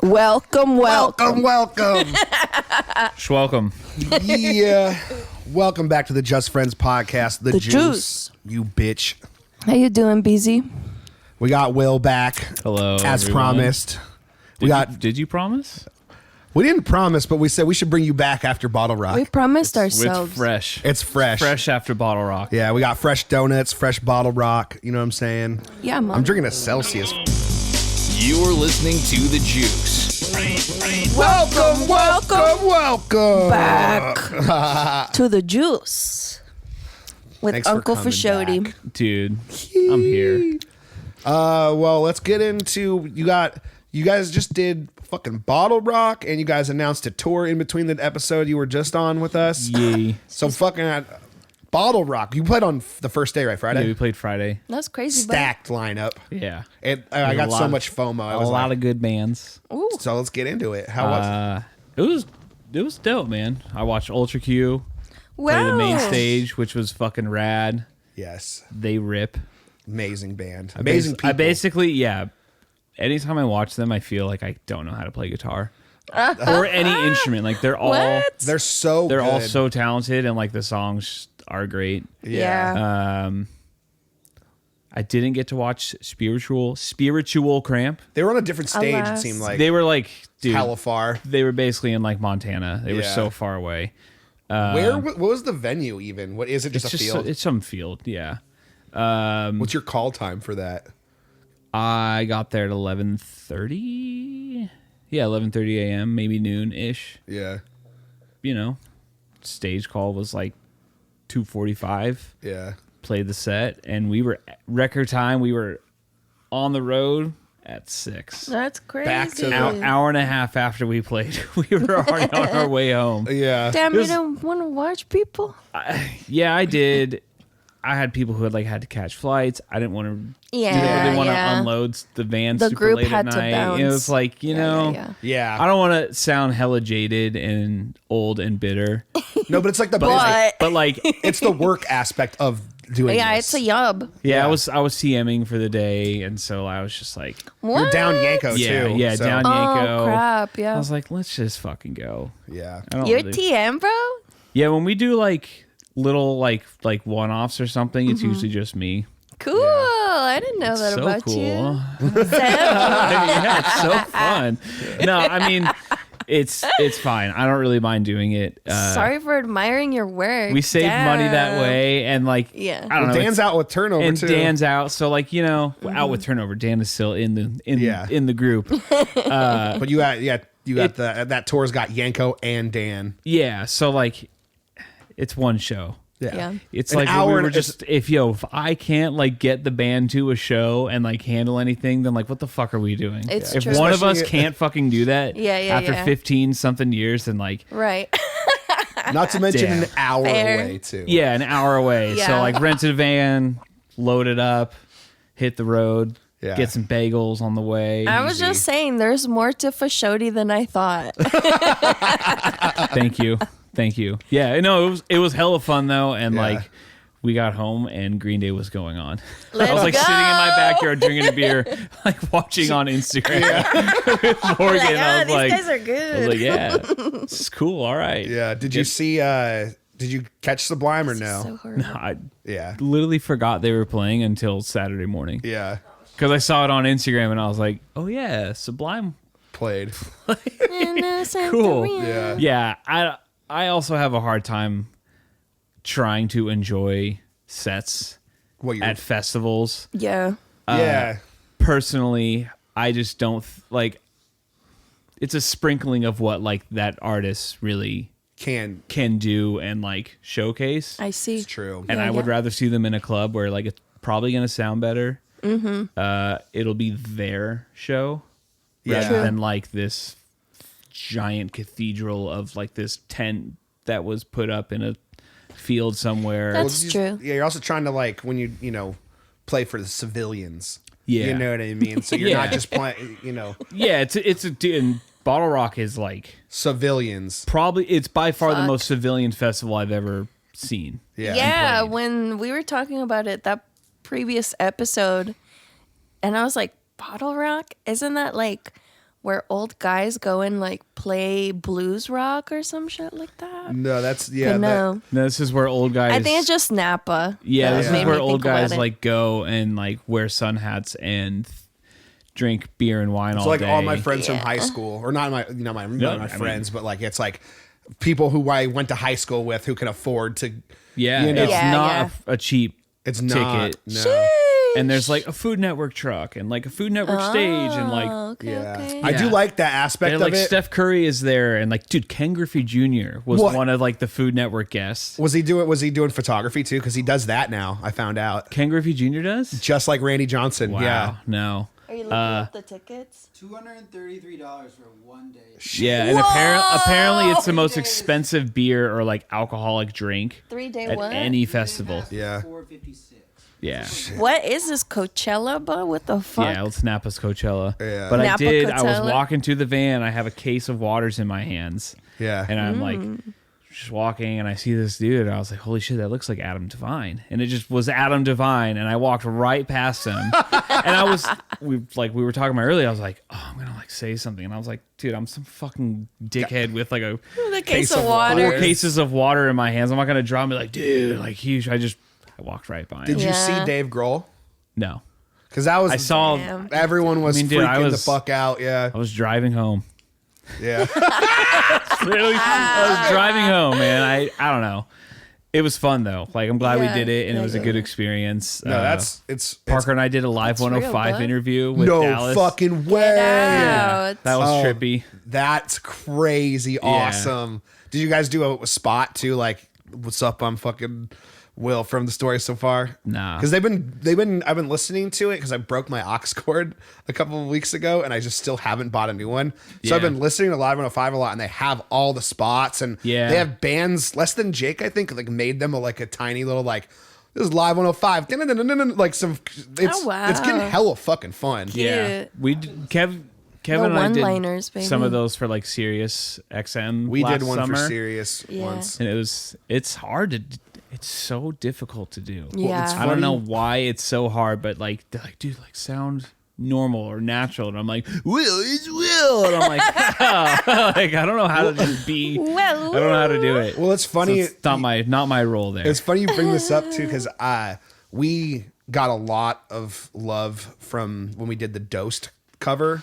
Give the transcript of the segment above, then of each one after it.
Welcome. Schwelcome. Yeah. Welcome back to the Just Friends podcast. The juice. You bitch. How you doing, BZ? We got Will back. Hello, as everyone. promised. Did you promise? We didn't promise, but we said we should bring you back after Bottle Rock. We promised It's ourselves. fresh. It's fresh. Fresh after Bottle Rock. Yeah, we got fresh donuts, fresh Bottle Rock. You know what I'm saying? Yeah, Mom. I'm drinking a Celsius. You're listening to The Juice. Welcome back to the juice with Thanks for Uncle coming Fashodi. back. Dude, I'm here. Well, let's get into you guys just did fucking Bottle Rock, and you guys announced a tour in between the episode you were just on with us. Yay. So fucking Bottle Rock. You played on the first day, right? Friday? Yeah, we played Friday. That's crazy, Stacked lineup. Yeah. I got so much FOMO. I was a lot of good bands. Ooh. So let's get into it. How was it? It was dope, man. I watched Ultra Q play the main stage, which was fucking rad. Yes. They rip. Amazing band. Amazing people. I basically, yeah. Anytime I watch them, I feel like I don't know how to play guitar or any instrument. Like they're all They're so they're good. all so talented, and like the songs are great. Yeah. I didn't get to watch Spiritual Cramp. They were on a different stage, Alas. it seemed like. They were like, dude, hella far. they were basically in like Montana. They were Yeah. so far away. What was the venue even? What is it? Just It's a field? it's some field, yeah. What's your call time for that? I got there at 11:30. Yeah, 11:30 a.m., maybe noon-ish. Yeah. You know, stage call was like 2:45. Yeah. Played the set, and we were record time. We were on the road at 6. That's crazy. Back to the- Hour and a half after we played, we were already on our way home. Yeah. Damn, you don't want to watch people? Yeah, I did. I had people who had to catch flights. I didn't want to. Yeah, They want to yeah. unload the van The super group late had at to night. bounce. It was like Yeah. Yeah. I don't want to sound hella jaded and old and bitter, No, but it's like the But but like it's the work aspect of doing yeah, this. it's a yub. yeah, Yeah. I was TMing for the day, and so I was just like, What? You're down Yanko yeah, too. yeah, so- down Yanko. Oh crap! I Yeah. was like, let's just fucking go. Yeah. I don't You're really- TM, bro. Yeah, when we do like little like one-offs or something, it's usually just me. Cool. I didn't know that So about cool. you. Yeah, it's so fun. No, I mean, it's fine. I don't really mind doing it. Sorry for admiring your work. We save money that Damn. way, and like, Yeah. I don't know. Dan's out with turnover and too. Dan's out, so like out with turnover. Dan is still in the group. But you got that tour's got Yanko and Dan. Yeah, so like, it's one show. Yeah. It's An like hour we were and- just if I can't like get the band to a show and like handle anything, then like what the fuck are we doing? It's if true. one of us Especially- can't fucking do that, Yeah, after yeah. 15 something years, then like Right. Not to mention Damn. an hour Fair. away too. yeah, an hour away. So Yeah. like rented a van, load it up, hit the road, Yeah. get some bagels on the way. I was just saying, there's more to Fashodi than I thought. Thank you. Yeah, no, it was hella fun though, and Yeah. like we got home and Green Day was going on. Let's I was like go. sitting in my backyard drinking a beer, like watching on Instagram with Morgan. Like, I was these like, guys are I good. was like, yeah, this is cool. All right. Yeah. Did you see? Did you catch Sublime or no? So horrible. I Yeah. literally forgot they were playing until Saturday morning Yeah. because I saw it on Instagram and I was like, oh yeah, Sublime. Played. Cool. Yeah. Yeah, I also have a hard time trying to enjoy sets What you're? at festivals. Yeah. Yeah. Personally, I just don't like. It's a sprinkling of what like that artist really Can. can do and like showcase, I see. It's true. and Yeah, I would yeah. rather see them in a club where like it's probably gonna sound better. Mm-hmm. It'll be their show Yeah. rather True. than like this giant cathedral of like this tent that was put up in a field somewhere. That's true. Yeah. You're also trying to like when you play for the civilians. Yeah. You know what I mean. So you're Yeah. not just playing. Yeah, it's a and Bottle Rock is like Civilians. probably it's by far the Fuck. most civilian festival I've ever seen. Yeah. Yeah, played. when we were talking about it that previous episode, and I was like, Bottle Rock? Isn't that like where old guys go and like play blues rock or some shit like that? No, that's But no. No, this is where old guys. I think it's just Napa. Yeah, that this made is me where old think about guys it. like go and like wear sun hats and drink beer and wine It's all like day. all my friends from Yeah. high school, or not my, not my, not my I friends, but like it's like people who I went to high school with who can afford to. Yeah, you know. it's Yeah, not yeah. a cheap It's ticket. not. No. Sheesh. And there's like a Food Network truck and like a Food Network stage and like Oh, okay, Yeah. okay. I do Yeah. like that aspect and of like it. Steph Curry is there and like dude, Ken Griffey Jr. was What? one of like the Food Network guests. Was he doing photography too? Because he does that now. I found out. Ken Griffey Jr. does? Just like Randy Johnson. Wow. Yeah. No. Are you looking up the tickets? $233 for 1 day. Yeah, and apparently it's the most expensive beer or like alcoholic drink 3-day at what? any festival. Yeah. $456. Yeah. What is this Coachella, but what the fuck? Yeah, it's Napa's Coachella. Yeah. But Napa I was Coachella. walking to the van. I have a case of waters in my hands. Yeah. And I'm like Mm. just walking and I see this dude. And I was like, holy shit, that looks like Adam Devine. And it just was Adam Devine. And I walked right past him. And we were talking about earlier. I was like, oh, I'm going to like say something. And I was like, dude, I'm some fucking dickhead with like a The case of of water. 4 cases of water in my hands. I'm not going to draw me like, dude, like huge. I walked right by him. Did you see Yeah. Dave Grohl? No. Because that was. I saw, Damn. Everyone was I mean, dude, I freaking the was- fuck out. Yeah. I was driving home. Yeah. Literally, I was driving home, man. I don't know. It was fun though. Like I'm glad Yeah, we did it, and it yeah, was a yeah. good experience. No, it's Parker and I did a live That's real, 105 bud. interview with no Dallas. fucking way. Out. That was Oh, trippy. That's crazy awesome. Did you guys do a spot too? Like, what's up? I'm fucking Will from the story so far. Nah. Because I've been listening to it because I broke my aux cord a couple of weeks ago and I just still haven't bought a new one. So I've Yeah. been listening to Live 105 a lot and they have all the spots and Yeah. they have bands. Less Than Jake, I think, like made them like a tiny little like. This is Live 105. Like some. It's Oh, wow. it's getting hella fucking fun. Yeah, Cute. we did, Kevin The and I one-liners, did some baby. of those for like Sirius XM. We last did one summer, for Sirius Yeah. once. and it's hard to. It's so difficult to do. Yeah. it's I don't know why it's so hard, but like they're like, dude, like sound normal or natural, and I'm like, Will, it's Will, and I'm like, like I don't know how to just be. Well, I don't know how to do it. Well, it's funny. So it's not my role there. It's funny you bring this up too, because we got a lot of love from when we did the Dosed cover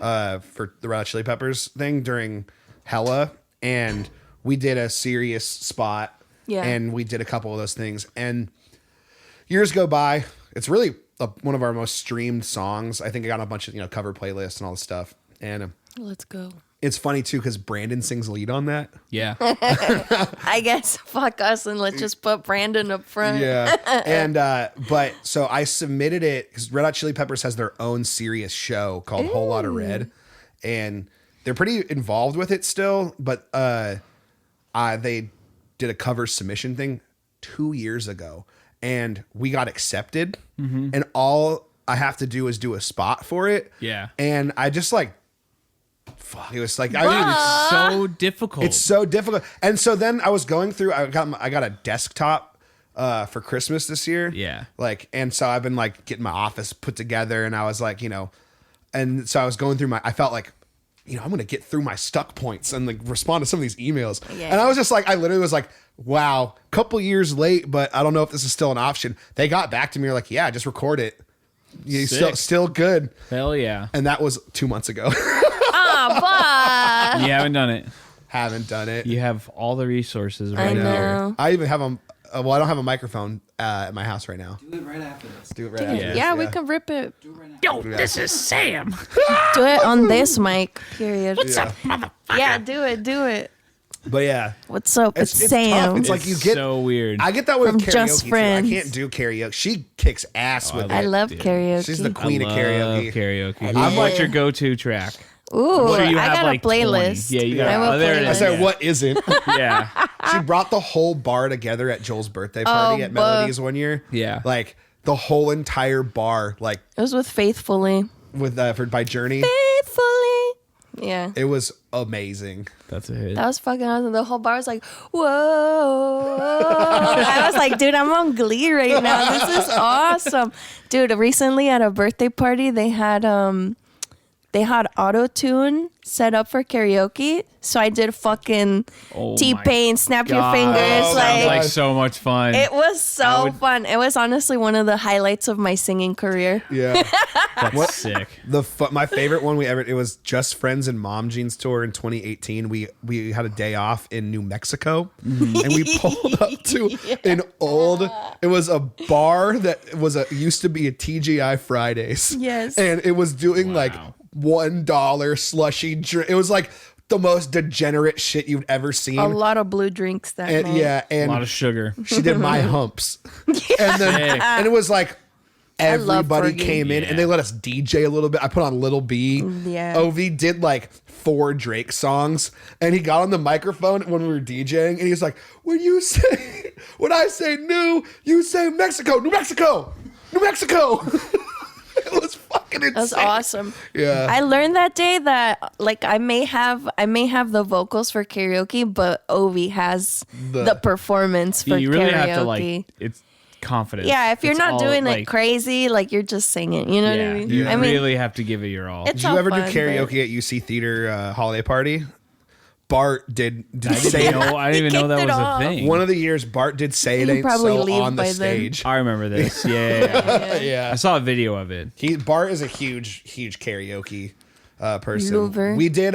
for the Red Hot Chili Peppers thing during Hella, and we did a serious spot, Yeah. and we did a couple of those things, and years go by. It's really one of our most streamed songs. I think I got a bunch of cover playlists and all this stuff, and let's go. it's funny too because Brandon sings lead on that. Yeah, I guess fuck us and let's just put Brandon up front. Yeah. And but so I submitted it because Red Hot Chili Peppers has their own serious show called Whole Lotta Red, and they're pretty involved with it still. But they did a cover submission thing 2 years ago, and we got accepted. And all I have to do is do a spot for it. Yeah. And I just like. Fuck, it was like it's so difficult. it's so difficult. And so then I was going through. I got a desktop for Christmas this year. Yeah. And so I've been like getting my office put together, and I was like, and so I was going through I felt like, I'm gonna get through my stuck points and like respond to some of these emails. Yeah. And I was just like, I literally was like, wow, couple years late, but I don't know if this is still an option. They got back to me, like, yeah, just record it. You Sick. still good. Hell yeah. And that was 2 months ago. Ah, You haven't done it. Haven't done it. You have all the resources I right know. there. I even have I don't have a microphone at my house right now. Do it right after this. Do it right yeah, after this, we can rip it. Do it right now. Yo, this is Sam. Do it on this mic. Period. What's up, Yeah, do it. But yeah, What's up? It's tough. Sam. It's like you get so weird. I get that with From karaoke Just too. Friends. I can't do karaoke. She kicks ass with I it. love dude. karaoke. She's the I queen of love karaoke. karaoke. I'm What's like- your go-to track? Ooh, I'm sure you I have got like a playlist. 20. Yeah, you got. I have a Oh, there it I is. playlist. said, Yeah. what isn't? Yeah, She brought the whole bar together at Joel's birthday party at Melodies one year. Yeah. Like the whole entire bar, like It was with Faithfully. with by Journey. Faithfully. Yeah. It was amazing. that's a hit. That was fucking awesome. The whole bar was like, whoa. I was like, dude, I'm on Glee right now. This is awesome. Dude, recently at a birthday party, they had they had auto tune set up for karaoke. So I did fucking Oh T-Pain, Snap Your God. Fingers. Sounds like like so much fun. it was so fun. It was honestly one of the highlights of my singing career. Yeah. That's sick. My favorite one it was Just Friends and Mom Jeans tour in 2018. We had a day off in New Mexico, and we pulled up to it was a bar that used to be a TGI Fridays. Yes. And it was doing like $1 slushy drink. It was like the most degenerate shit you've ever seen. A lot of blue drinks that And night. yeah, A and lot of sugar. she did My Humps. And then and it was like love everybody Fergie. came in and they let us DJ a little bit. I put on Little B. Yeah. OV did like 4 Drake songs, and he got on the microphone when we were DJing, and he was like, when I say new, you say Mexico, New Mexico, New Mexico. It was fucking insane. That's awesome. Yeah. I learned that day that like I may have the vocals for karaoke, but Ovi has the performance for You really karaoke. have to like. It's confidence. Yeah, if you're It's not all, doing like, it crazy, like you're just singing. You know what I mean? You I mean, really have to give it your all. it's Did you all ever do fun, but- karaoke at UC Theater holiday party? Bart did I say didn't know. I didn't even know that kicked was it a off. thing. one of the years Bart did Say It He'd Ain't probably So leave on the by then. stage. I remember this. Yeah. Yeah. I saw a video of it. Bart is a huge karaoke person. Lover. We did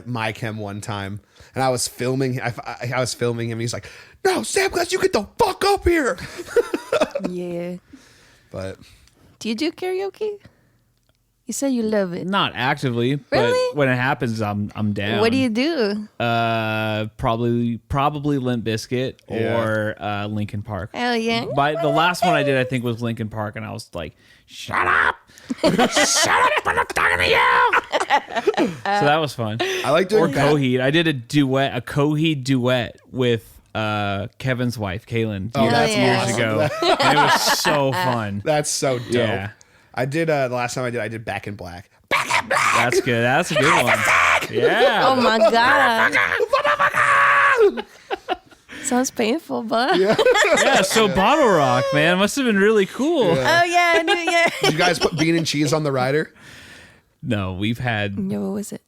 My Chem one time, and I was filming. I was filming him. And he's like, "No, Sam, Kless, you get the fuck up here." Yeah. But Do you do karaoke? You said you love it. Not actively, Really? but when it happens, I'm down. What do you do? Probably Limp Bizkit or Linkin Park. Hell yeah. But the last one I did, I think, was Linkin Park, and I was like, "Shut up, shut up! I'm not talking to you." So that was fun. I like Or doing that. Coheed. I did a Coheed duet with Kevin's wife, Kaylin, that's years awesome. ago, and it was so fun. That's so dope. Yeah. I did the last time I did Back in Black. That's good. That's a good one. Yeah. Oh my god. Sounds painful, but Yeah, so Bottle Rock, man, must have been really cool. oh yeah, I knew. Yeah. Did you guys put bean and cheese on the rider? No, we've had No, what was it?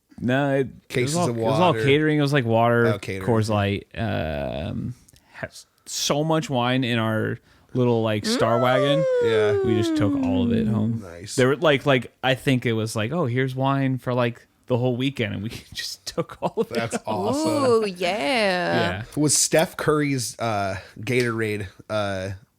Cases of It was all water. catering. It was like water, catering. Coors Light. Has so much wine in our little like Star Wagon. Yeah. We just took all of it home. Nice. There were like I think it was like, oh, here's wine for like the whole weekend, and we just took all of it. That's home. awesome. Oh yeah. Yeah. Was Steph Curry's Gatorade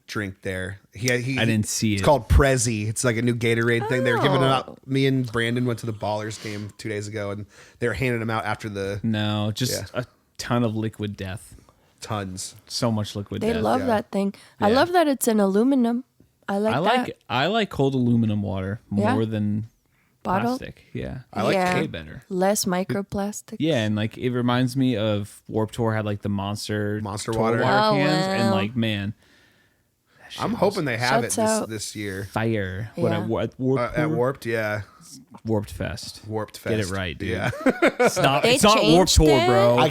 drink there? He I didn't see It's it. called Prezi. It's like a new Gatorade thing. They were giving it Oh. out. Me and Brandon went to the Ballers game 2 days ago, and they were handing them out after the No, just a ton of liquid death. tons. So much liquid They death. love yeah. that thing. I Yeah. love that it's in aluminum. I like I like cold aluminum water more Yeah. than Bottle? plastic. Yeah. I like Yeah. way better. less microplastic. Yeah, and like it reminds me of Warped Tour had like the Monster Monster Tour water. Oh, cans, and wow. like man, I'm hoping they have Shuts it out. this year. fire! Yeah. What at Warped At Tour? Warped, yeah. Warped Fest. Warped Fest. Get it right, dude. Yeah. It's not They Warped changed Tour, it? bro.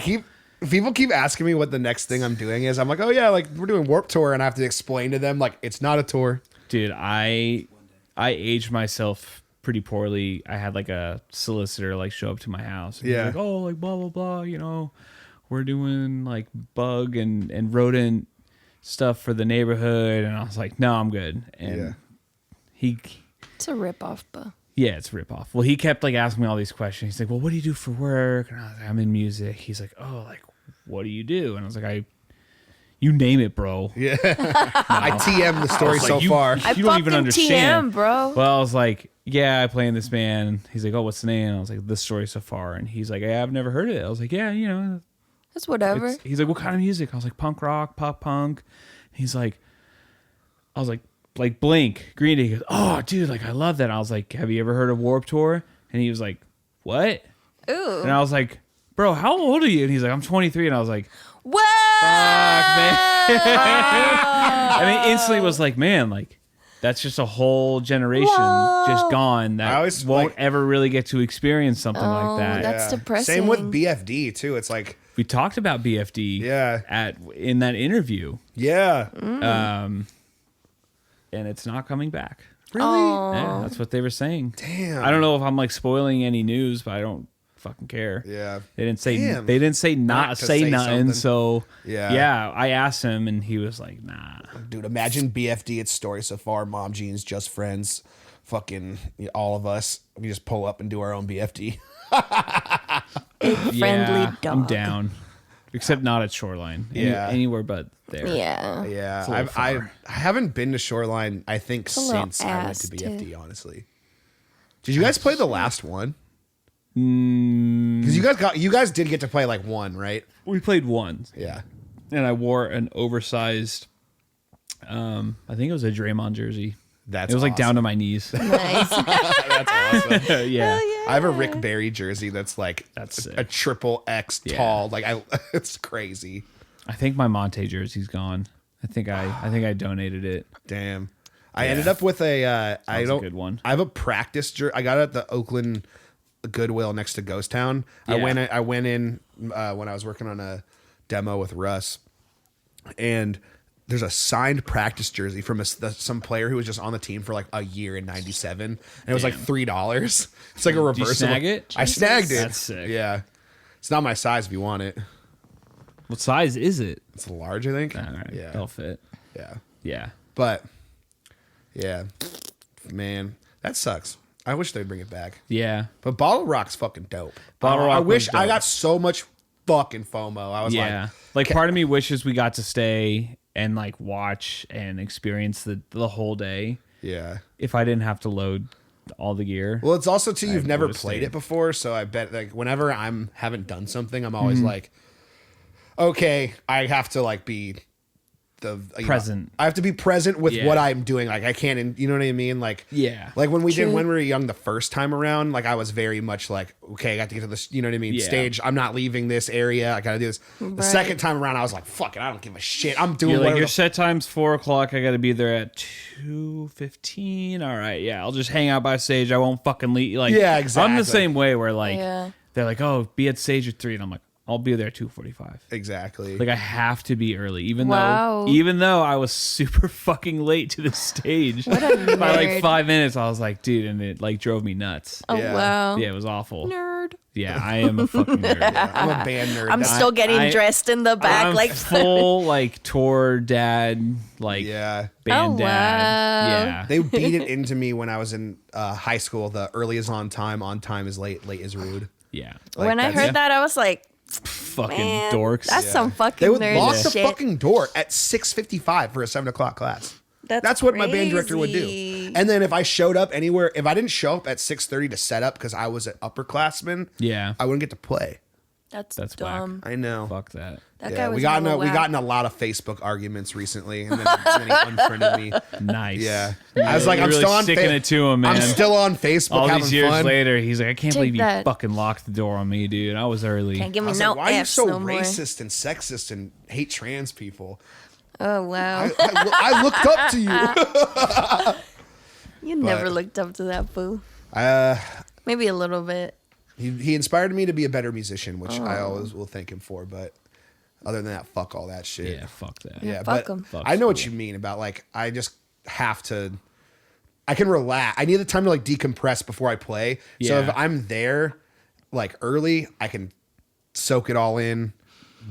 People keep asking me what the next thing I'm doing is. I'm like, oh yeah, like we're doing Warped Tour, and I have to explain to them like it's not a tour. Dude, I aged myself pretty poorly. I had like a solicitor like show up to my house. And be Yeah. like, oh, like blah blah blah. You know, we're doing like bug and rodent stuff for the neighborhood, and I was like, no, I'm good. And Yeah. he. It's a ripoff, but Yeah, it's a ripoff. Well, he kept like asking me all these questions. He's like, well, what do you do for work? And I was like, I'm in music. He's like, oh, like, what do you do? And I was like, you name it, bro. Yeah. I TM the story Like, so far. I You don't even fucking understand. TM, bro. Well, I was like, yeah, I play in this band. He's like, oh, what's the name? And I was like, The Story So Far. And he's like, hey, I've never heard of it. I was like, yeah, you know. That's whatever. He's like, what kind of music? I was like, punk rock, pop punk. He's like, I was like Blink, Green Day. He goes, oh, dude, like I love that. I was like, have you ever heard of Warped Tour? And he was like, what? Ooh. And I was like, bro, how old are you? And he's like, I'm 23. And I was like, Whoa. fuck, man. I mean, instantly was like, man, like that's just a whole generation just gone that I always, won't like- ever really get to experience something like that. That's depressing. Same with BFD too. It's like, We talked about BFD Yeah. in that interview. yeah. And it's not coming back. Really? Yeah, that's what they were saying. Damn. I don't know if I'm like spoiling any news, but I don't fucking care. Yeah. They didn't say Damn. not to say say nothing. something. So Yeah. I asked him and he was like, nah. Dude, imagine BFD, its story so far. Mom Jeans, Just Friends, fucking all of us. We just pull up and do our own BFD. Friendly dog. I'm down. Except not at Shoreline. Yeah. Anywhere but there. Yeah. Yeah. a little I far. haven't been to Shoreline, I think, a little since I went to ass, BFD, honestly. Did you guys play the last one? Because you guys did get to play like one, right? We played one. Yeah. And I wore an oversized, I think it was a Draymond jersey. That's It was like down awesome. to my knees. Nice. That's awesome. Yeah. I have a Rick Barry jersey that's like That's sick. a triple X Yeah. tall. Like it's crazy. I think my Monte jersey's gone. I think I donated it. Damn. I ended up with a a good one. I have a practice jersey. I got it at the Oakland Goodwill next to Ghost Town. Yeah. I went in when I was working on a demo with Russ, and there's a signed practice jersey from some player who was just on the team for like a year in '97, and it was like $3. It's like a reversible. Did you snag it? I snagged it. That's sick. Yeah, it's not my size if you want it. What size is it? It's large, I think. All right. Yeah, That'll fit. yeah, Yeah. but yeah, man, that sucks. I wish they'd bring it back. Yeah. But Bottle Rock's fucking dope. Bottle I Rock wish was I dope. got so much fucking FOMO. I was Yeah. like, Like part of me wishes we got to stay and like watch and experience the whole day yeah. if I didn't have to load all the gear. Well, it's also too you've never would've played stayed. it before, so I bet like whenever haven't done something, I'm always like, okay, I have to like be Present. I have to be present with Yeah. what I'm doing. Like I can't, you know what I mean? Like Yeah. like when we True. were young the first time around, like I was very much like, okay, I got to get to this, you know what I mean? Yeah. Stage. I'm not leaving this area. I got to do this. The Right. second time around, I was like, fuck it, I don't give a shit. I'm doing You're like whatever your the set time's 4:00. I got to be there at 2:15. All right, yeah, I'll just hang out by stage. I won't fucking leave. Like, Yeah, I'm exactly. the same way. Where like Yeah. they're like, oh, be at stage at 3, and I'm like, I'll be there at 2:45. Exactly. Like I have to be early, Wow. even though I was super fucking late to the stage What a by like nerd. 5 minutes. I was like, dude, and it like drove me nuts. Oh, Yeah. wow. Yeah, it was awful. Nerd. Yeah, I am a fucking nerd. I'm a band nerd. I'm That's- still getting I- dressed in the back. I'm like, full like tour dad, like yeah. band Oh, dad. wow. Yeah, They beat it into me when I was in high school. The early is on time is late is rude. yeah. Like, when I that's- heard that, I was like, Fucking man, dorks. that's some They fucking would nerd lock the shit. fucking door at 6:55 for a 7:00 class. That's what my band director would do. crazy. And then if I showed up anywhere, if I didn't show up at 6:30 to set up because I was an upperclassman, Yeah, I wouldn't get to play. That's That's dumb. I know. fuck that. That Yeah, guy was we got hella in whack. a lot of Facebook arguments recently, and then he unfriended me. Nice. Yeah, I was like, You're I'm really still on sticking it to him, man. I'm still on Facebook All having these years fun. later, he's like, I can't Take believe you that. fucking locked the door on me, dude. I was early. Can't give I me was no like, why are you F's so no more. racist and sexist and hate trans people? Oh, wow. I looked up to you. You never looked up to that fool. Uh, Maybe a little bit. he inspired me to be a better musician, which I Oh. always will thank him for. But other than that, fuck all that shit. Yeah, fuck that. Yeah, fuck but 'em. Fuck I know what school. you mean about like I just have to. I can relax. I need the time to like decompress before I play. So Yeah. if I'm there like early, I can soak it all in,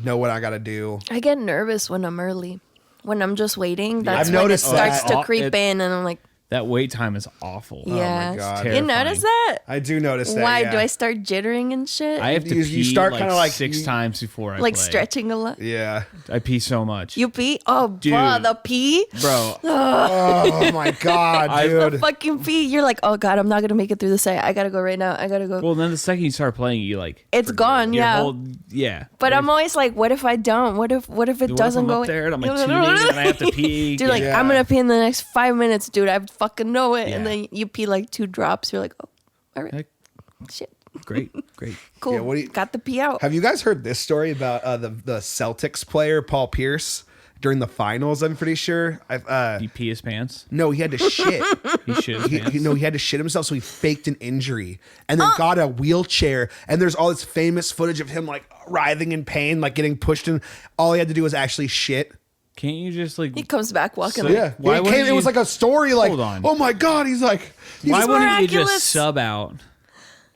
know what I got to do. I get nervous when I'm early. When I'm just waiting, that's I've when it noticed starts that. to Oh, creep it- in, and I'm like, That wait time is awful. yeah. God. You notice that? I do notice that. Why yeah. do I start jittering and shit? I have to You pee start like kinda like- 6 you- times before I like play. stretching a lot. Yeah. I pee so much. You pee? Oh, Dude. bruh, the pee? Bro, Oh my god, The dude. fucking pee. You're like, oh god, I'm not gonna make it through the set. I gotta go right now. I gotta go. well, then the second you start playing, you like It's gone, your yeah. whole- yeah. But I'm always like, what if I don't? What if it What if doesn't I'm go up there and I'm like tuning and I have to pee. Dude, like Yeah. I'm gonna pee in the next 5 minutes, dude. I fucking know it. And Yeah. then you pee like 2 drops. You're like, oh, all right, Like, shit, great. cool. Yeah, what do you- Got the pee out. Have you guys heard this story about the Celtics player Paul Pierce during the finals? I'm pretty sure. He pee his pants. No, he had to shit. He shit his pants. he had to shit himself, so he faked an injury and then got a wheelchair. And there's all this famous footage of him like writhing in pain, like getting pushed in. All he had to do was actually shit. Can't you just like? He comes back walking. So- like, Yeah, Why wouldn't it was you- like a story. Like, Hold on. oh my god, he's like, Why wouldn't you miraculous. just sub out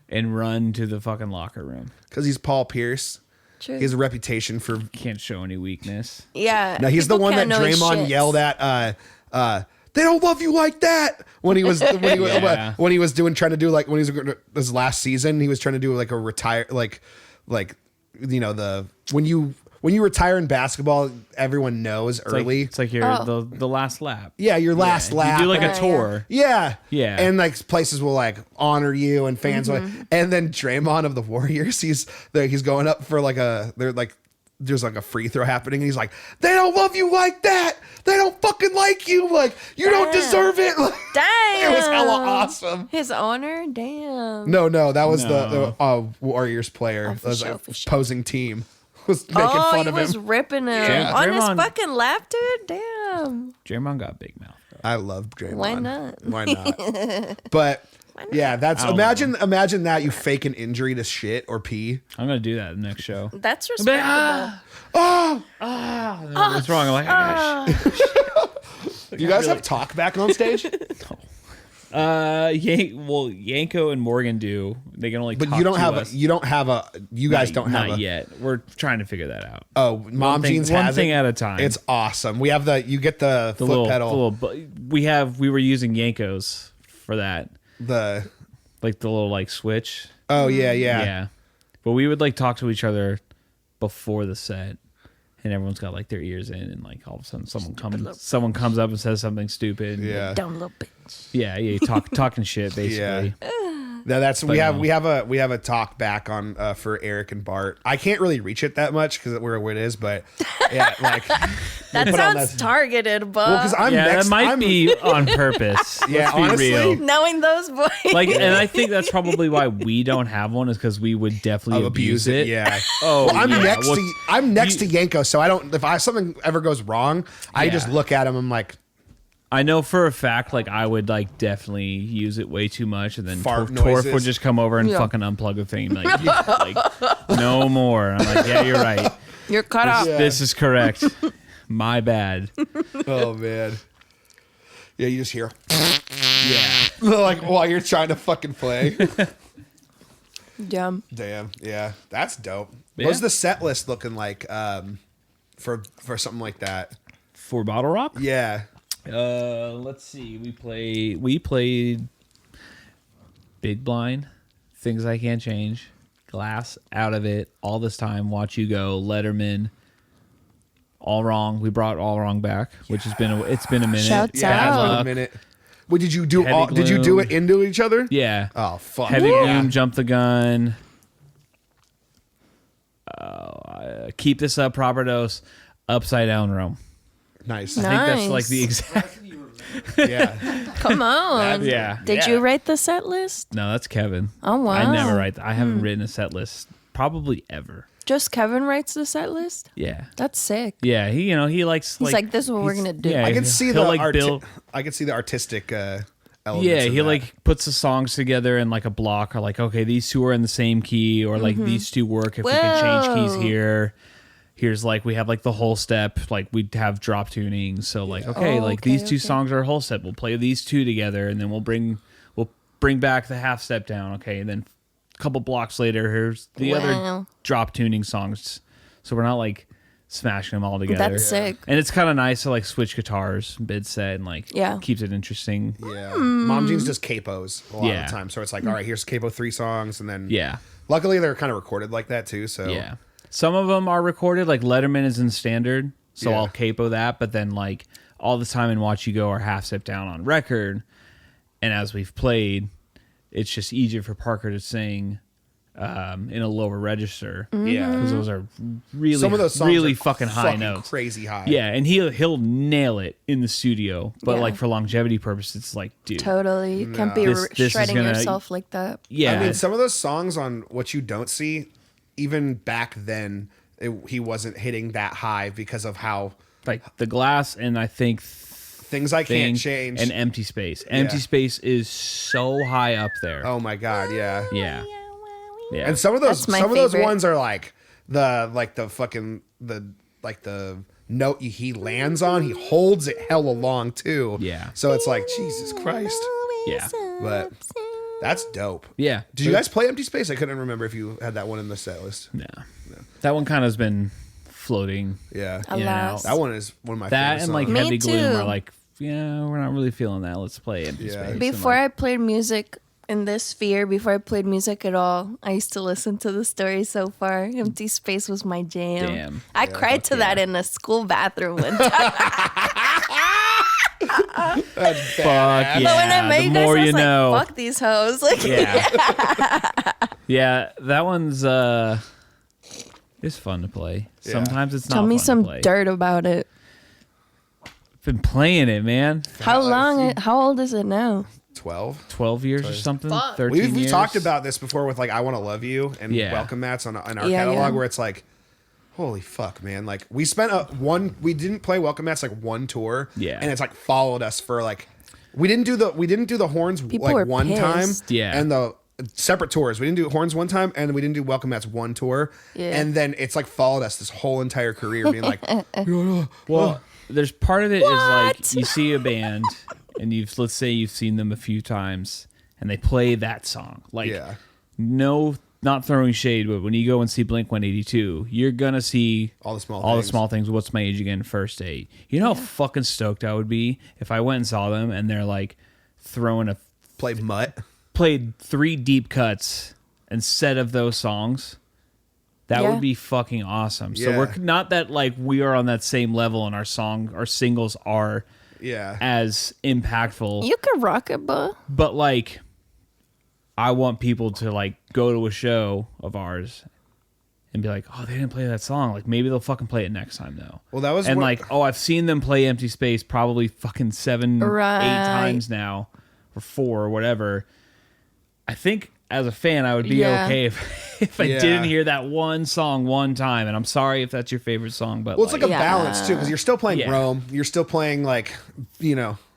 and run to the fucking locker room? because he's Paul Pierce. True. He has a reputation for. Can't show any weakness. Yeah. No, he's the people one that can't know his Draymond shits. yelled at. They don't love you like that when he was Yeah. when he was trying to do like when he was his last season. He was trying to do like a retire like you know the when you retire in basketball, everyone knows early. It's like your the last lap. Yeah, your last lap. You do like Yeah, a tour. Yeah. Yeah. And like places will like honor you and fans will, and then Draymond of the Warriors, he's going up for like there's like a free throw happening and he's like, they don't love you like that. They don't fucking like you. Like you don't Damn. deserve it. Like, Damn. it was hella awesome. His honor? Damn. No, that was No. the Warriors player. Oh, That was for like sure, for sure. opposing team was making Oh, fun he of was him. ripping him Yeah. on his Draymond- fucking lap, dude. Damn. Draymond got big mouth. Bro. I love Draymond. Why not? Why not? But yeah, that's I don't imagine that you fake an injury to shit or pee. I'm gonna do that in the next show. That's respectable. Oh, What's wrong? I'm like, you guys have talk back on stage, Yanko and Morgan do. They can only. but talk you don't to have us. you guys don't have not a. yet. We're trying to figure that out. Oh, Mom thing- Jeans one has thing it. at a time. It's awesome. We have you get the the foot pedal, we were using Yankos for that, the like the little like switch. oh yeah. Yeah. But we would like talk to each other before the set, and everyone's got like their ears in, and like all of a sudden someone comes up and says something stupid. Yeah. Dumb little bitch. Yeah. Talking shit basically. No, that's we no. have a talk back on for Eric and Bart. I can't really reach it that much because where it is, but yeah, like That put on sounds that- targeted, but well, because I'm Yeah, next. that might I'm, be on purpose. Yeah, Let's be honestly. real. knowing those boys. Like, and I think that's probably why we don't have one is because we would definitely abuse it. Yeah. Oh, Well, I'm yeah. next to Yanko, so I don't. If something ever goes wrong, I just look at him. I'm like, I know for a fact, like I would like definitely use it way too much, and then Fart Torf noises. would just come over and Yeah. fucking unplug a thing, like no more. I'm like, yeah, you're right. You're cut off. This is correct. My bad. oh man. Yeah, you just hear Yeah. like while you're trying to fucking play. Dumb. Damn. Yeah, that's dope. Yeah. What's the set list looking like for something like that? For Bottle Rock, Yeah. let's see. We played Big Blind, Things I Can't Change, Glass, Out of It, All This Time, Watch You Go, Letterman, All Wrong. We brought All Wrong back, which has been it's been a minute. Shouts Yeah, out. it's been a Luck. minute. What did you do? Heavy Did you do Gloom. it into each other? Yeah. Oh fuck. Heavy Yeah. Gloom, Jump the Gun, Keep This Up, Proper Dose, Upside Down Rome. Nice. I think that's like Nice. the exact. That's what you remember. Yeah. Come on. Yeah. Did you write the set list? No, that's Kevin. Oh, wow. I never write. I haven't written a set list probably ever. Just Kevin writes the set list? Yeah. That's sick. Yeah. He likes. He's like, this is what we're going to do. Yeah. I can see he'll the like build. I can see the artistic elements. Yeah, of he that. like puts the songs together in like a block, or like, okay, these two are in the same key, or like these two work if we can change keys Whoa. here. Here's like we have like the whole step, like we'd have drop tunings. So like, okay, Oh, like okay, these two okay. songs are a whole step. We'll play these two together, and then we'll bring back the half step down. Okay, and then a couple blocks later, here's the other Wow. drop tuning songs. So we're not like smashing them all together. That's sick. And it's kind of nice to like switch guitars mid set and like Yeah. keeps it interesting. Yeah. Mom Jeans does capos a lot Yeah. of the time. So it's like, all right, here's capo 3 songs. And then Yeah. luckily they're kind of recorded like that too. So Yeah. Some of them are recorded, like Letterman is in standard, so Yeah. I'll capo that, but then like All the Time and Watch You Go are half step down on record. And as we've played, it's just easier for Parker to sing in a lower register. Yeah. Because those are really, Some of those songs really are fucking high notes. crazy high. Yeah, and he'll nail it in the studio, but Yeah. like for longevity purposes, it's like, dude, Totally. You can't be This is shredding gonna- yourself like that. yeah, I mean, some of those songs on What You Don't See, even back then, he wasn't hitting that high because of how like the Glass, and I think Things I Thing Can't Change. and Empty Space. Empty Space is so high up there. Oh my God, yeah. Yeah. Yeah. And some of those That's my those favorite. ones are like the fucking the note he lands on, he holds it hella long too. Yeah. So it's like, Jesus Christ. Yeah. But that's dope. Yeah. Did you guys play Empty Space? I couldn't remember if you had that one in the set list. No. That one kind of has been floating. Yeah. in and out. That one is one of my That favorite and like songs. Me Heavy Gloom too. are like, yeah, we're not really feeling that. Let's play Empty Yeah. Space. Before I played music in this sphere, before I played music at all, I used to listen to the story so far. Empty Space was my jam. Damn. I cried to that in a school bathroom one time. Fuck yeah. But when I met the you guys, more I was you like, know. fuck these hoes. Like, Yeah. Yeah, that one's it's fun to play. Yeah. Sometimes it's not tell me fun some to play. dirt about it. Been playing it, man. How long? How old is it now? 12. 12 years or something. Fuck. 13 We've years. talked about this before with like I Want to Love You and Yeah. Welcome Mats on our Yeah, catalog yeah. where it's like, holy fuck, man. Like we spent we didn't play Welcome Mats like one tour. Yeah. And it's like followed us for like, we didn't do the horns People were like one time. pissed. Yeah. And the separate tours. We didn't do horns one time and we didn't do Welcome Mats one tour. Yeah. And then it's like followed us this whole entire career being like, Well, there's part of it is like What? you see a band and let's say you've seen them a few times and they play that song. Like yeah. no, not throwing shade, but when you go and see Blink 182, you're gonna see All the small the things. small things. What's my age again? First date. You know how fucking stoked I would be if I went and saw them and they're like throwing Played Mutt. played 3 deep cuts instead of those songs. That Yeah. would be fucking awesome. So Yeah. we're not that like we are on that same level and our singles are Yeah. as impactful. You could rock it, but But like I want people to like go to a show of ours and be like, oh, they didn't play that song. Like maybe they'll fucking play it next time though. Well, that was and what- like, oh, I've seen them play Empty Space probably fucking 7, 8 Right. times now, or 4 or whatever. I think as a fan, I would be Yeah. okay if I Yeah. didn't hear that one song one time. And I'm sorry if that's your favorite song, but Well, it's like a Yeah. balance too, because you're still playing Yeah. Rome. You're still playing like,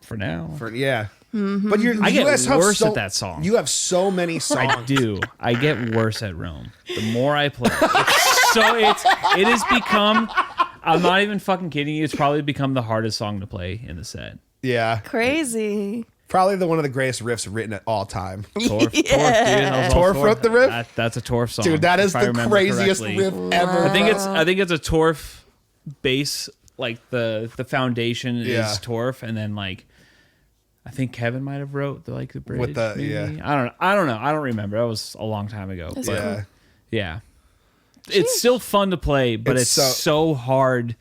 for now, yeah. Mm-hmm. But I you get guys have worse so, at that song. You have so many songs. I do. I get worse at Rome. The more I play, it has become. I'm not even fucking kidding you. It's probably become the hardest song to play in the set. Yeah, crazy. probably one of the greatest riffs written at all time. Torf, dude. That was all Torf wrote the riff? That's a Torf song, Dude, that is if I the remember craziest correctly. riff ever. I think it's a Torf bass. Like the foundation Yeah. is Torf, and then like I think Kevin might have wrote the bridge. With the- maybe? yeah. I don't know. I don't remember. That was a long time ago. That's But Yeah. yeah. It's still fun to play, but It's it's so hard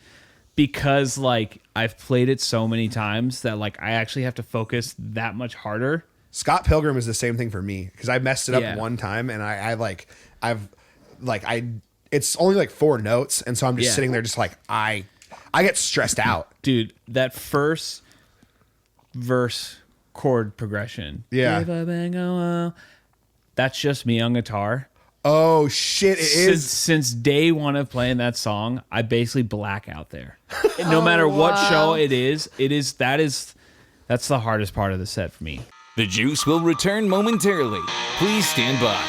because like I've played it so many times that like I actually have to focus that much harder. Scott Pilgrim is the same thing for me because I messed it up Yeah. one time and it's only like 4 notes and so I'm just Yeah. sitting there just like I get stressed out. Dude, that first verse chord progression. Yeah. If I've been going, that's just me on guitar. Oh shit! It is. Since day one of playing that song, I basically black out there. And no matter what show that's the hardest part of the set for me. The Juice will return momentarily. Please stand by.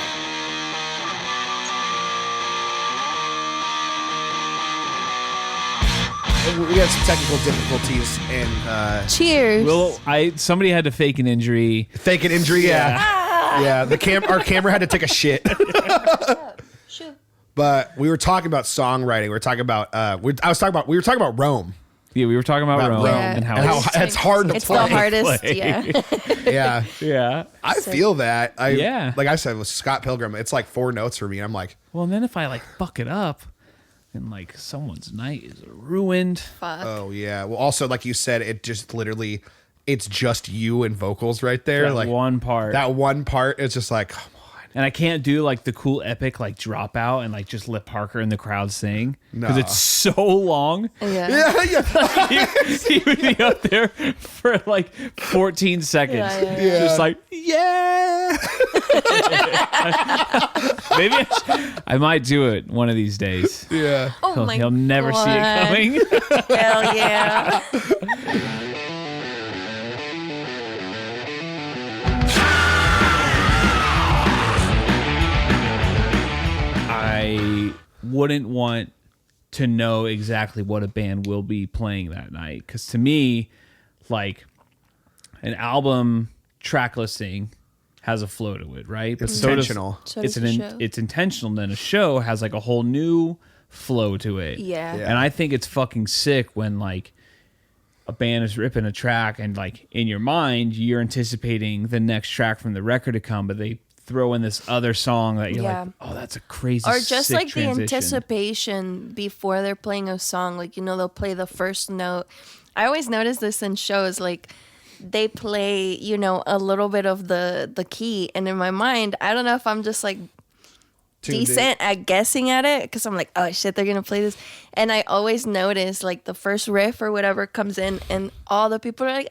We got some technical difficulties and Cheers. Well, somebody had to fake an injury. fake an injury. Yeah, our camera had to take a shit. But we were talking about songwriting. We were talking about we were talking about Rome. Yeah, we were talking about Rome Yeah. and how, And how it's hard to it's play. the hardest. play. Yeah. Yeah, yeah. I feel that. Yeah. Like I said with Scott Pilgrim, it's like 4 notes for me. I'm like, Well, and then if I like fuck it up, and like someone's night is ruined. Fuck. oh yeah. Well, also like you said, it just literally, it's just you and vocals right there. That like one part. that one part, it's just like, come on. And I can't do like the cool epic like drop out and like just let Parker and the crowd sing because Nah. it's so long. Yeah. Yeah. He would be up there for like 14 seconds. Yeah. Just like, yeah. Maybe I might do it one of these days. Yeah. Oh my He'll never see it God. coming. Hell yeah. I wouldn't want to know exactly what a band will be playing that night. Because to me, like an album track listing has a flow to it, right? But It's intentional. So does the show. It's intentional. Then a show has like a whole new flow to it. Yeah. And I think it's fucking sick when like a band is ripping a track and like in your mind you're anticipating the next track from the record to come, but they throw in this other song that you're like, oh, that's a crazy, or just sick like transition. the anticipation before they're playing a song, like, you know, they'll play the first note. I always notice this in shows, like they play, you know, a little bit of the key, and in my mind, I don't know if I'm just like decent at guessing at it, because I'm like, oh shit, they're gonna play this, and I always notice like the first riff or whatever comes in and all the people are like,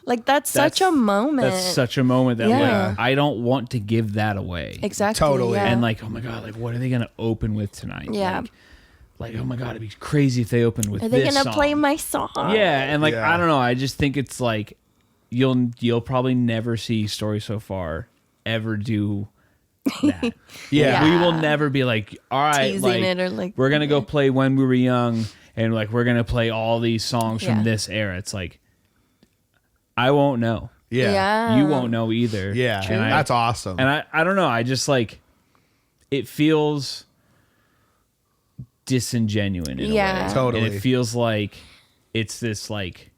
like that's such a moment. That's such a moment that Yeah. like I don't want to give that away. Exactly. Totally. Yeah. And like, oh my god, like what are they gonna open with tonight? Yeah. Like oh my god, it'd be crazy if they opened with are they this gonna song. play my song? Yeah, and like Yeah. I don't know, I just think it's like you'll probably never see Story So Far ever do that. Yeah. We will never be like, all right, Teasing like, it or like we're gonna go play When We Were Young, and like we're gonna play all these songs Yeah. from this era. It's like I won't know. Yeah. You won't know either. Yeah. And That's awesome. And I don't know. I just like it feels disingenuous in a Yeah. way. Totally. And it feels like it's this like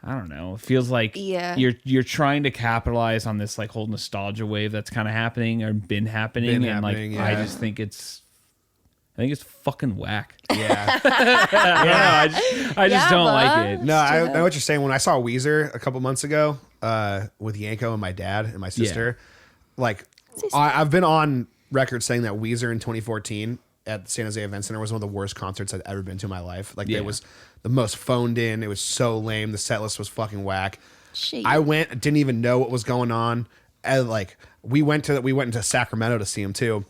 I don't know. It feels like Yeah. you're trying to capitalize on this like whole nostalgia wave that's kind of happening or been happening, and like happening, I yeah. just think it's fucking whack. yeah. I just Yeah, don't like bud. it. No, I know what you're saying. When I saw Weezer a couple months ago with Yanko and my dad and my sister, like I've been on record saying that Weezer in 2014 at the San Jose Event Center was one of the worst concerts I'd ever been to in my life. Like Yeah. it was the most phoned in. It was so lame. The set list was fucking whack. Shit. I went, didn't even know what was going on. And like we went into Sacramento to see him too,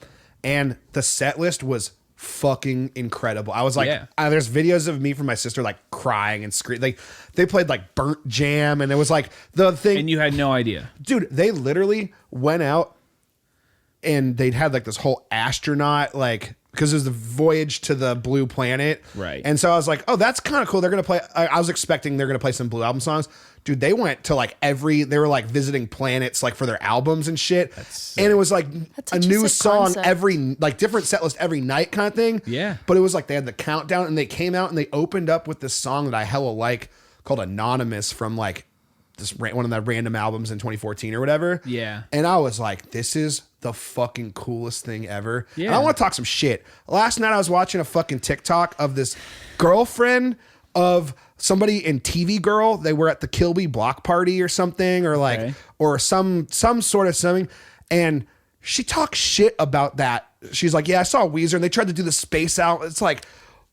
and the set list was fucking incredible. I was like, Yeah. there's videos of me from my sister like crying and screaming. Like they played like Burnt Jam, and it was like the thing. And you had no idea. Dude, they literally went out and they'd had like this whole astronaut, like, because it was the voyage to the blue planet. Right. And so I was like, oh, that's kind of cool. They're going to play. I was expecting they're going to play some Blue Album songs. Dude, they went to like they were like visiting planets like for their albums and shit. And it was like That's a such a new sick song concept. every, like different set list every night kind of thing. Yeah. But it was like they had the countdown, and they came out and they opened up with this song that I hella like called Anonymous from like one of the random albums in 2014 or whatever. Yeah. And I was like, this is the fucking coolest thing ever. Yeah. And I want to talk some shit. Last night I was watching a fucking TikTok of this girlfriend of somebody in TV Girl. They were at the Kilby block party or something, or like, Okay. or some sort of something. And she talks shit about that. She's like, yeah, I saw Weezer and they tried to do the Space Out. It's like,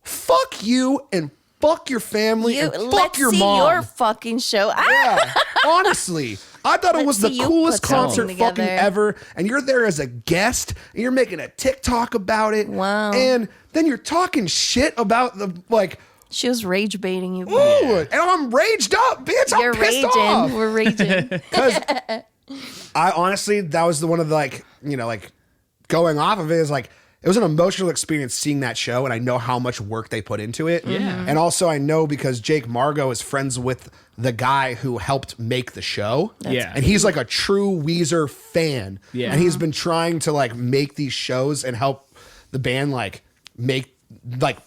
fuck you and fuck your family and fuck let's your see mom. your fucking show. Yeah, honestly, I thought it was the see you coolest put something concert fucking together. ever. And you're there as a guest, and you're making a TikTok about it. Wow. And then you're talking shit about the like. She was rage baiting you. Ooh, and I'm raged up, bitch. You're I'm pissed raging. off. We're raging. Because I honestly, that was the one of the like, you know, like going off of it is like, it was an emotional experience seeing that show, and I know how much work they put into it. Yeah. And also I know because Jake Margo is friends with the guy who helped make the show. Yeah. And he's like a true Weezer fan. Yeah. And he's been trying to like make these shows and help the band like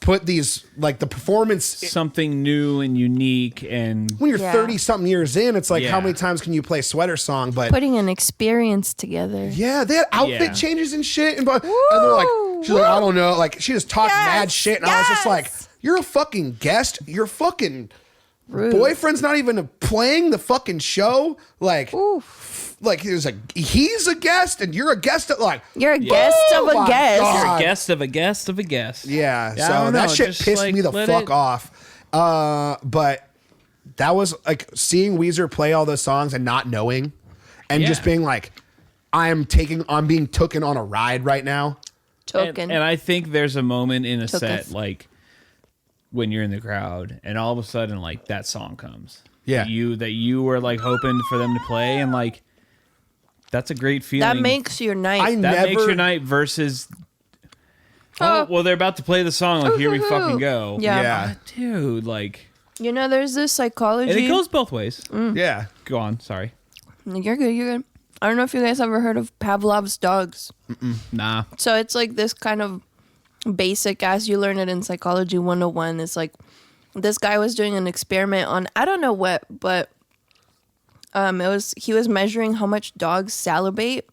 put these like the performance. Something new and unique, and When you're Yeah. 30 something years in, it's like, Yeah. how many times can you play Sweater Song? But Putting an experience together. yeah, they had outfit Yeah. changes and shit. And they're like, she's like, I don't know. Like, she just talked mad shit. And I was just like, you're a fucking guest. Your fucking boyfriend's not even playing the fucking show. Like, like he's a guest and you're a guest at like, You're a guest of a my guest. God. you're a guest of a guest of a guest. yeah. Yeah, I So don't that know, shit just, pissed like, me the let fuck it- off. But that was like seeing Weezer play all those songs and not knowing and just Yeah. being like, I'm being taken on a ride right now. Token. And I think there's a moment in a Took set us. like when you're in the crowd and all of a sudden like that song comes. Yeah. That you were like hoping for them to play, and like that's a great feeling. that makes your night. I that never makes your night versus Oh, well, they're about to play the song. Like, here we fucking go. Yeah. Yeah. Dude, like, You know, there's this psychology. and it goes both ways. Yeah. Go on. Sorry. You're good. You're good. I don't know if you guys ever heard of Pavlov's dogs. Nah. So it's like this kind of basic, as you learn it in Psychology 101. It's like this guy was doing an experiment on, I don't know what, but he was measuring how much dogs salivate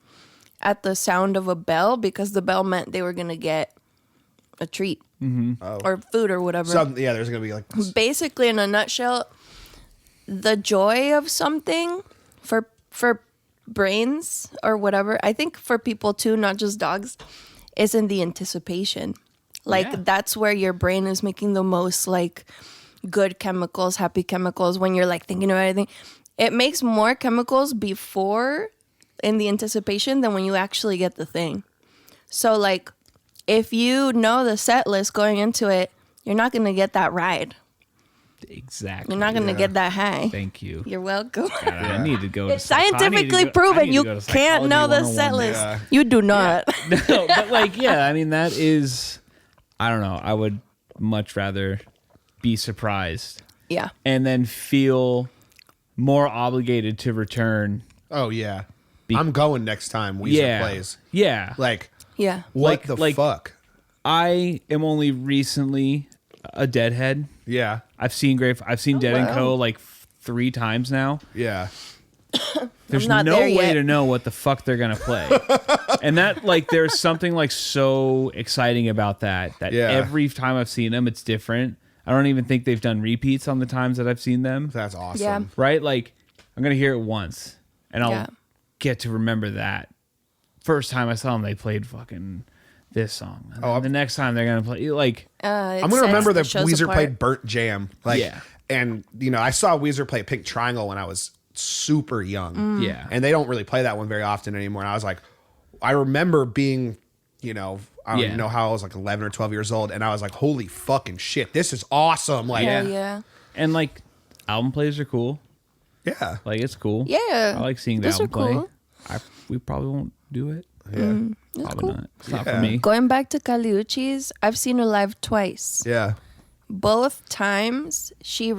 at the sound of a bell, because the bell meant they were going to get a treat or food or whatever. There's gonna be like Basically, in a nutshell, the joy of something for brains or whatever, I think for people too, not just dogs, is in the anticipation. Like, Yeah. that's where your brain is making the most like good chemicals, happy chemicals, when you're like thinking about anything. It makes more chemicals before in the anticipation than when you actually get the thing. So like, if you know the set list going into it, you're not going to get that ride. Exactly. You're not going to get that high. Thank you. You're welcome. God, I need to go. It's scientifically proven you can't know the set list. Yeah. You do not. No, but like, yeah, I mean, that is, I don't know. I would much rather be surprised Yeah. and then feel more obligated to return. oh yeah, I'm going next time Weezer Yeah. plays. Yeah. Like Yeah. what Like- the fuck? I am only recently a Deadhead. Yeah. I've seen Dead and Co. like 3 times now. Yeah. There's not no there way yet. to know what the fuck they're gonna play, and that like there's something like so exciting about that. Yeah. Every time I've seen them, it's different. I don't even think they've done repeats on the times that I've seen them. That's awesome. Yeah. Right? Like I'm gonna hear it once, and I'll Yeah. get to remember that. First time I saw them, they played fucking this song. And Oh, then the next time they're gonna play like I'm gonna remember that Weezer played Burnt Jam. Like, Yeah. and you know, I saw Weezer play Pink Triangle when I was super young. Yeah. And they don't really play that one very often anymore. And I was like, I remember being, you know, I don't Yeah. even know how I was like 11 or 12 years old. And I was like, holy fucking shit, this is awesome. Like, Hell yeah. and like album plays are cool. yeah. Like it's cool. Yeah. I like seeing the Those album are play. cool. We probably won't do it. Yeah. Probably cool. not. It's not Yeah. for me. Going back to Kaliuchi's, I've seen her live twice. Yeah. Both times she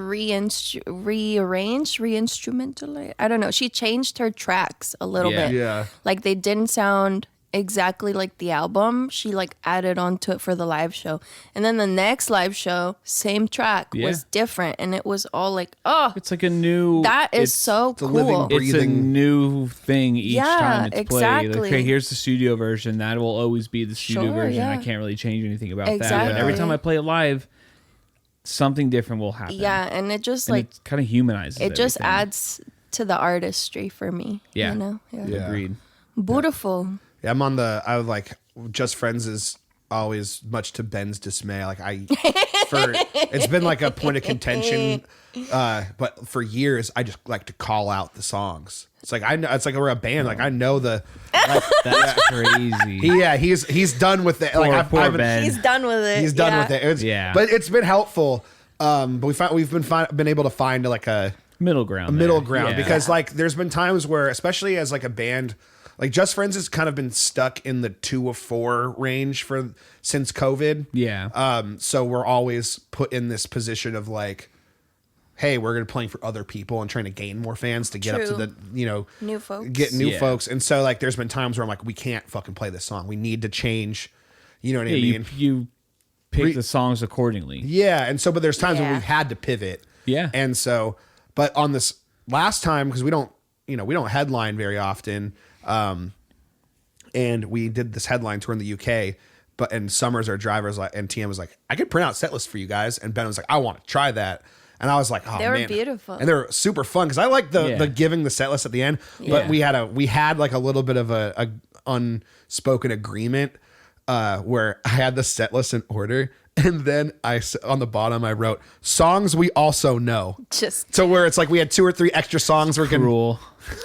re-instrumentalized. I don't know. She changed her tracks a little Yeah. bit. Yeah. Like they didn't sound exactly like the album. She like added onto it for the live show. And then the next live show, same track Yeah. was different. And it was all like, oh, It's like a new. that is it's- so a cool. living It's a breathing- new thing each Yeah, time it's played. Like, exactly. okay, here's the studio version. That will always be the studio Sure, version. I yeah. can't really change anything about that. Exactly. But every time I play it live, something different will happen. Yeah, and it just And like it kind of humanizes it just everything. adds to the artistry for me. Yeah. You know? Yeah. Yeah. Agreed. Beautiful. Yeah, I was like, Just Friends is always much to Ben's dismay. Like it's been like a point of contention. But for years, I just like to call out the songs. It's like I know it's like we're a band. Like I know the. Like, That's crazy. he's done with it. Like Poor I've been, Ben. He's done with it. he's done yeah. with it. Yeah. but it's been helpful. But we've been able to find like a middle ground. middle there. ground Yeah. because like there's been times where, especially as like a band, like Just Friends has kind of been stuck in the 2 of 4 range since COVID. Yeah. So we're always put in this position of like, hey, we're gonna playing for other people and trying to gain more fans to get up to True. the New folks. get new Yeah. folks. And so like there's been times where I'm like, we can't fucking play this song. We need to change. You know what I Yeah, mean? you pick the songs accordingly. Yeah, and so but there's times when Yeah. we've had to pivot. Yeah. And so but on this last time, because we don't headline very often, and we did this headline tour in the UK, and Summers, our drivers, and TM was like, I could print out Setlist for you guys, and Ben was like, I want to try that. And I was like, oh, They were man. beautiful. And they were super fun because I like the Yeah. giving the set list at the end. But Yeah. we had like a little bit of a unspoken agreement where I had the set list in order. And then on the bottom, I wrote songs we also know. Just So where it's like we had 2 or 3 extra songs we're gonna. Rule.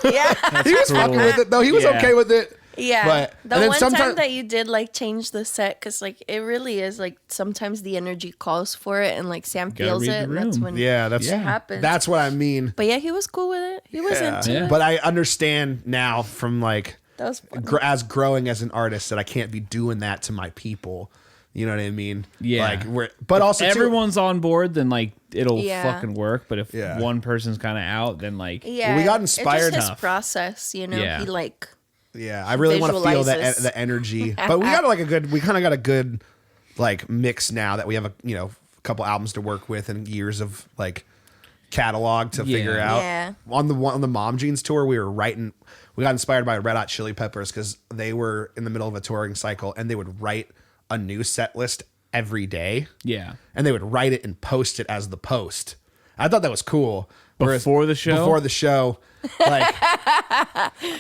yeah. He was fucking with it though. He was Yeah. okay with it. Yeah. But the and then one sometimes time that you did like change the set, because like it really is like sometimes the energy calls for it and like Sam Gotta feels read it. the And that's room. when that's it happens. That's what I mean. But yeah, he was cool with it. He was into Yeah. it. But I understand now from like That was fun. as growing as an artist that I can't be doing that to my people. You know what I mean? Yeah. Like but also if too, everyone's on board, then like it'll Yeah. fucking work. But if Yeah. one person's kind of out, then like Yeah, we got It's inspired just his tough. process, you know. Yeah. He like yeah, I really want to feel visualizes. the energy. But we got like we kind of got a good like mix now that we have a couple albums to work with and years of like catalog to figure out. Yeah. On the Mom Jeans tour, we got inspired by Red Hot Chili Peppers because they were in the middle of a touring cycle and they would write a new set list every day. yeah. And they would write it and post it as the post. I thought that was cool. Whereas Before the show? Before the show. Like,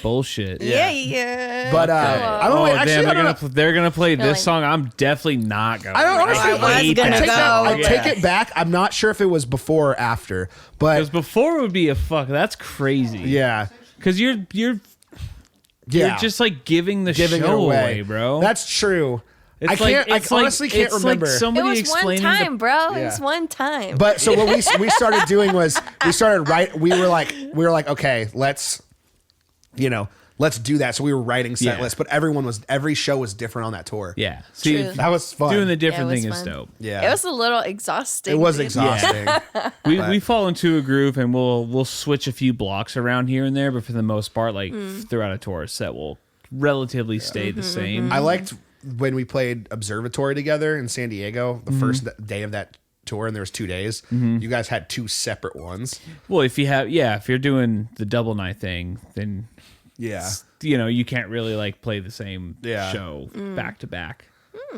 Bullshit. yeah. but I don't know. Oh Actually, damn! They're gonna play this like- song. I'm definitely not going. I don't honestly. I was gonna take go. I take it back. I'm not sure if it was before or after, but because before would be a fuck. That's crazy. yeah, Because you're yeah, just like giving the giving show it away, bro. That's true. It's I can't. It's I honestly can't it's remember. Like It somebody was one explaining time, bro. It Yeah. was one time. But so what we started doing was we were like okay, let's do that. So we were writing set Yeah. lists, but every show was different on that tour. Yeah. See, True. That was fun. doing the Yeah, different it thing was is fun. dope. Yeah. It was a little exhausting. It was dude. exhausting. We fall into a groove and we'll switch a few blocks around here and there, but for the most part, like throughout a tour set, will relatively stay the same. I liked when we played Observatory together in San Diego, the first day of that tour, and there was 2 days. You guys had 2 separate ones. Well, if you're doing the double night thing, then Yeah. you can't really like play the same Yeah. show back to back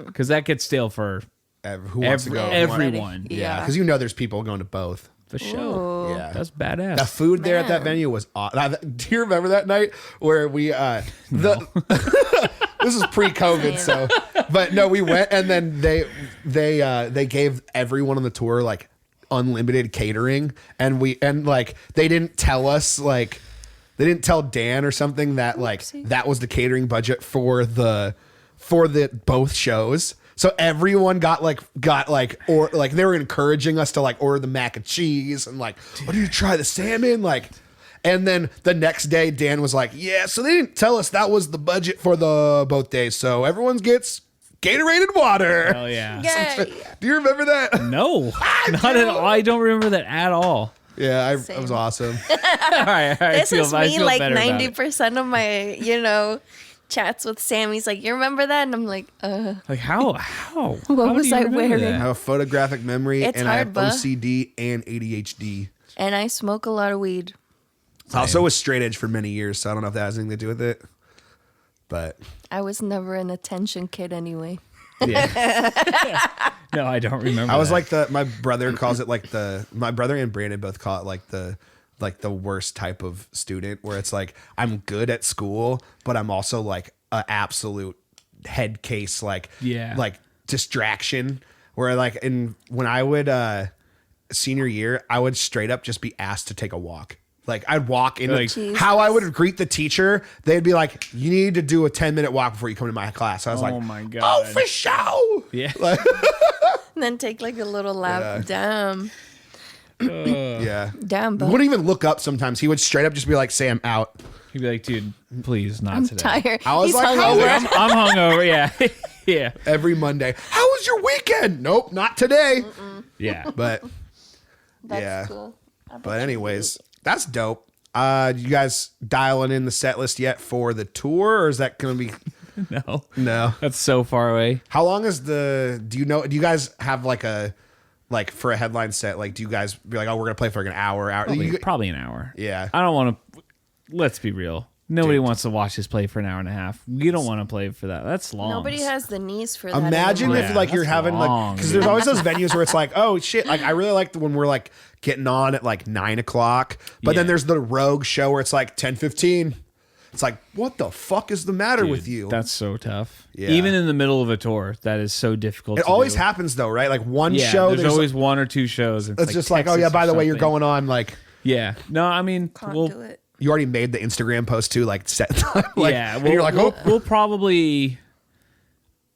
because that gets stale for Who wants to go? everyone. Yeah, Yeah. because there's people going to both. The show. Yeah. That's badass. The food there at that venue was awesome. Do you remember that night where we this is pre-COVID, so but no, we went and then they gave everyone on the tour like unlimited catering, and they didn't tell us like they didn't tell Dan or something that like that was the catering budget for the both shows. So everyone got or they were encouraging us to like order the mac and cheese and like, what do you try the salmon? Like, and then the next day Dan was like, yeah, so they didn't tell us that was the budget for the both days. So everyone gets Gatorated water. Hell yeah. Yeah. Do you remember that? No, not at all. I don't remember that at all. Yeah, it Same. was awesome. All right. This is I me feel like better about it. 90% of my, chats with Sammy's like, you remember that? And I'm like, Like how? What was I wearing? I have a photographic memory It's and I have hard, buh. OCD and ADHD. and I smoke a lot of weed. I also was straight edge for many years, so I don't know if that has anything to do with it. But I was never an attention kid anyway. Yeah. No, I don't remember. I was that. like my brother calls it like my brother and Brandon both call it like the worst type of student, where it's like I'm good at school, but I'm also like an absolute head case, like distraction. Where like when I would senior year, I would straight up just be asked to take a walk. Like I'd walk in, Like- how I would greet the teacher. They'd be like, "You need to do a 10-minute walk before you come to my class." I was like, Oh my God. "Oh, for sure." Yeah. And then take like a little lap. Damn. Yeah. Damn, He but wouldn't even look up sometimes. He would straight up just be like, "Say I'm out." He'd be like, dude, please, not I'm today. tired. I was He's like, how hungover. is- I'm hungover. Yeah. Yeah. Every Monday. How was your weekend? Nope, not today. Yeah. But That's yeah. cool. I bet but you anyways, that's dope. You guys dialing in the set list yet for the tour, or is that gonna be No. no? That's so far away. How long is do you guys have like for a headline set, like do you guys be like, oh, we're gonna play for like an hour? Probably an hour. Yeah. I don't want to. Let's be real. Nobody Dude. wants to watch us play for an hour and a half. You don't want to play for that. That's long. Nobody has the knees for that. Imagine anymore. if like you're that's having long, like, because dude. there's always those venues where it's like, oh shit, like I really like when we're like getting on at like 9:00, but then Yeah. there's the rogue show where it's like 10:15. It's like, what the fuck is the matter Dude, with you? That's so tough. Yeah. Even in the middle of a tour, that is so difficult. It to always do. happens though, right? Like one Yeah, show, there's always one or two shows. it's just like, oh yeah, Texas by or the way, you're something. going on. Like Yeah. No, I mean, Can't we'll, do it. you already made the Instagram post too, like set time. Like, yeah. and you're like, oh we'll probably.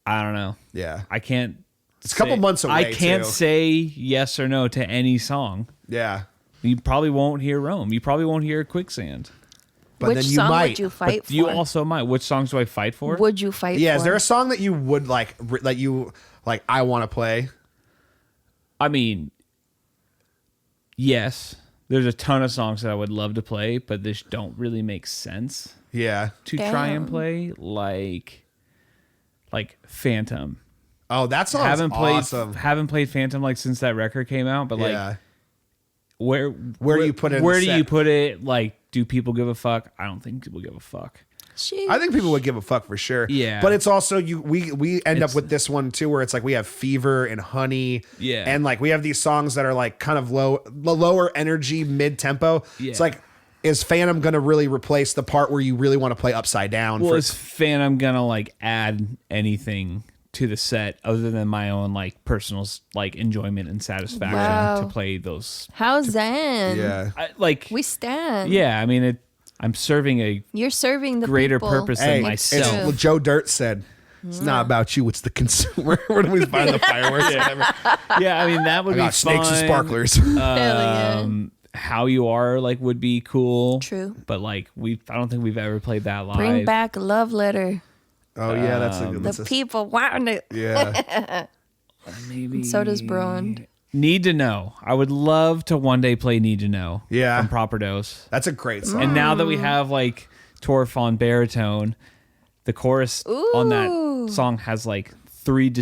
I don't know. yeah, I can't. it's a couple say- months away. I can't too. say yes or no to any song. Yeah, You probably won't hear Rome. You probably won't hear Quicksand. but Which then you song might. would you fight for? You also might. Which songs do I fight for? Would you fight Yeah, for? is there a song that you would like I want to play? I mean, yes. There's a ton of songs that I would love to play, but they don't really make sense Yeah. to try and Damn. play. Like Phantom. Oh, that song's awesome. Haven't played Phantom like since that record came out, but like Yeah. where do you put it in Where the do set? you put it? Like, do people give a fuck? I don't think people give a fuck. Sheesh. I think people would give a fuck for sure. Yeah. But it's also we end up with this one too, where it's like we have Fever and Honey. Yeah. And like we have these songs that are like kind of lower energy, mid tempo. Yeah. It's like, is Phantom gonna really replace the part where you really want to play upside down? Well, is Phantom gonna like add anything to the set other than my own like personal like enjoyment and satisfaction Wow. to play those? How's Zen? yeah. We stand. Yeah, I mean I'm serving a You're serving the greater people. purpose Hey, than myself. true. it's Joe Dirt said. It's not about you, it's the consumer. Where do we find the fireworks? Whatever. Yeah, I mean that would I be got snakes and fun. sparklers. Hell yeah. How You Are like would be cool. True. But like I don't think we've ever played that live. Bring back Love Letter. Oh yeah, that's a good. The people want it. Yeah. Maybe. So does Braun. Need to Know. I would love to one day play Need to Know. Yeah. From Proper Dose. That's a great song. And now that we have like Torf on baritone, the chorus on that song has like three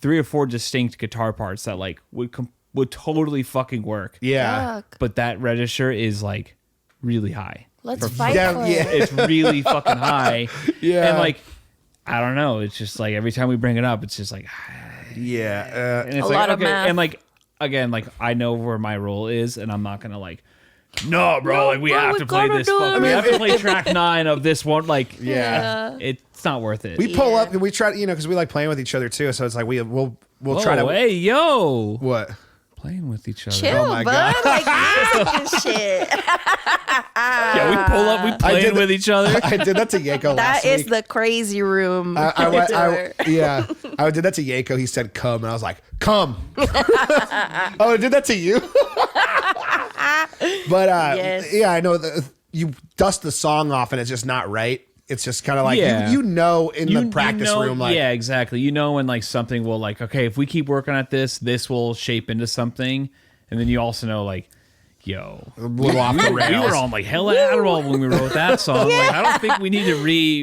or four distinct guitar parts that like would totally fucking work. Yeah. Fuck. But that register is like really high. Let's fight Yeah, for yeah. it. It's really fucking high. Yeah. And like, I don't know. It's just like every time we bring it up, it's just like, Yeah. and it's A like, lot of okay. math. And like, again, like I know where my role is, and I'm not gonna like, no, bro, No, like we bro, have we to play gotta this. do it. We have to play track 9 of this one. Like, Yeah. it's not worth it. We pull Yeah. up and we try, because we like playing with each other too. So it's like we'll try to. Hey, yo, What? playing with each other. Chill, my bud. God. Like music and shit. Yeah, we pull up, we playing with each other. I did that to Yako last That is week. the crazy room. I did that to Yako. He said come, and I was like, come. Oh, I did that to you. But Yes. yeah, I know you dust the song off, and it's just not right. It's just kind of like Yeah. you know in the practice know- room, like yeah, exactly. You know when like something will like, okay, if we keep working at this will shape into something, and then you also know like, yo, a little off the we rails. were on like hella Adderall when we wrote that song. Like, I don't think we need to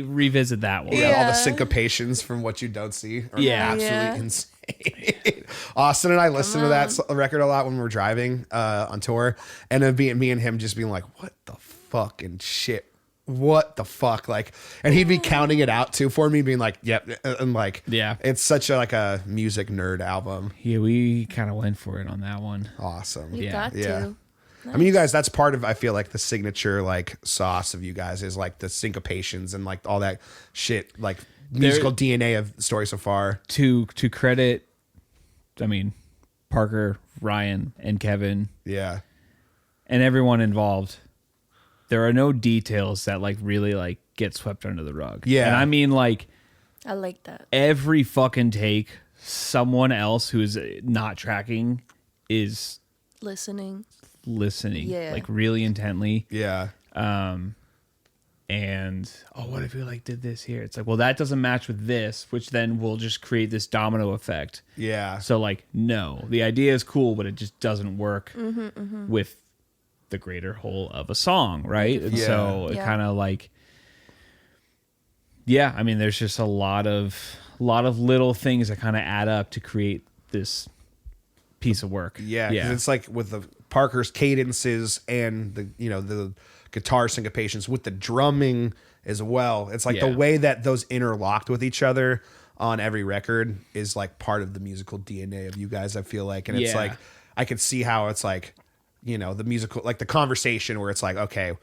revisit that one. Yeah, all Yeah. the syncopations from What You Don't See are Yeah. absolutely Yeah. insane. Austin and I listened to that record a lot when we were driving on tour, and then me and him just being like, what the fucking shit? What the fuck? Like, and he'd be counting it out too for me, being like, yep. And like, Yeah. it's such a music nerd album. Yeah, we kind of went for it on that one. Awesome. You got Yeah. to. I mean, you guys, that's part of, I feel like the signature like sauce of you guys is like the syncopations and like all that shit, like musical DNA of the story so far. To credit, I mean, Parker, Ryan, and Kevin, Yeah. and everyone involved, there are no details that like really like get swept under the rug. Yeah. And I mean like I like that. every fucking take, someone else who is not tracking is Listening. listening Yeah. like really intently. Yeah. And what if we like did this here? It's like, well, that doesn't match with this, which then will just create this domino effect. Yeah. So like, no, the idea is cool, but it just doesn't work with the greater whole of a song, right? And Yeah. so it Yeah. kind of like, yeah, I mean, there's just a lot of little things that kind of add up to create this piece of work. Yeah. 'Cause yeah, it's like with the Parker's cadences and the guitar syncopations with the drumming as well. It's like Yeah. the way that those interlocked with each other on every record is like part of the musical DNA of you guys, I feel like. And it's Yeah. like, I could see how it's like, the musical, like the conversation where it's like, okay,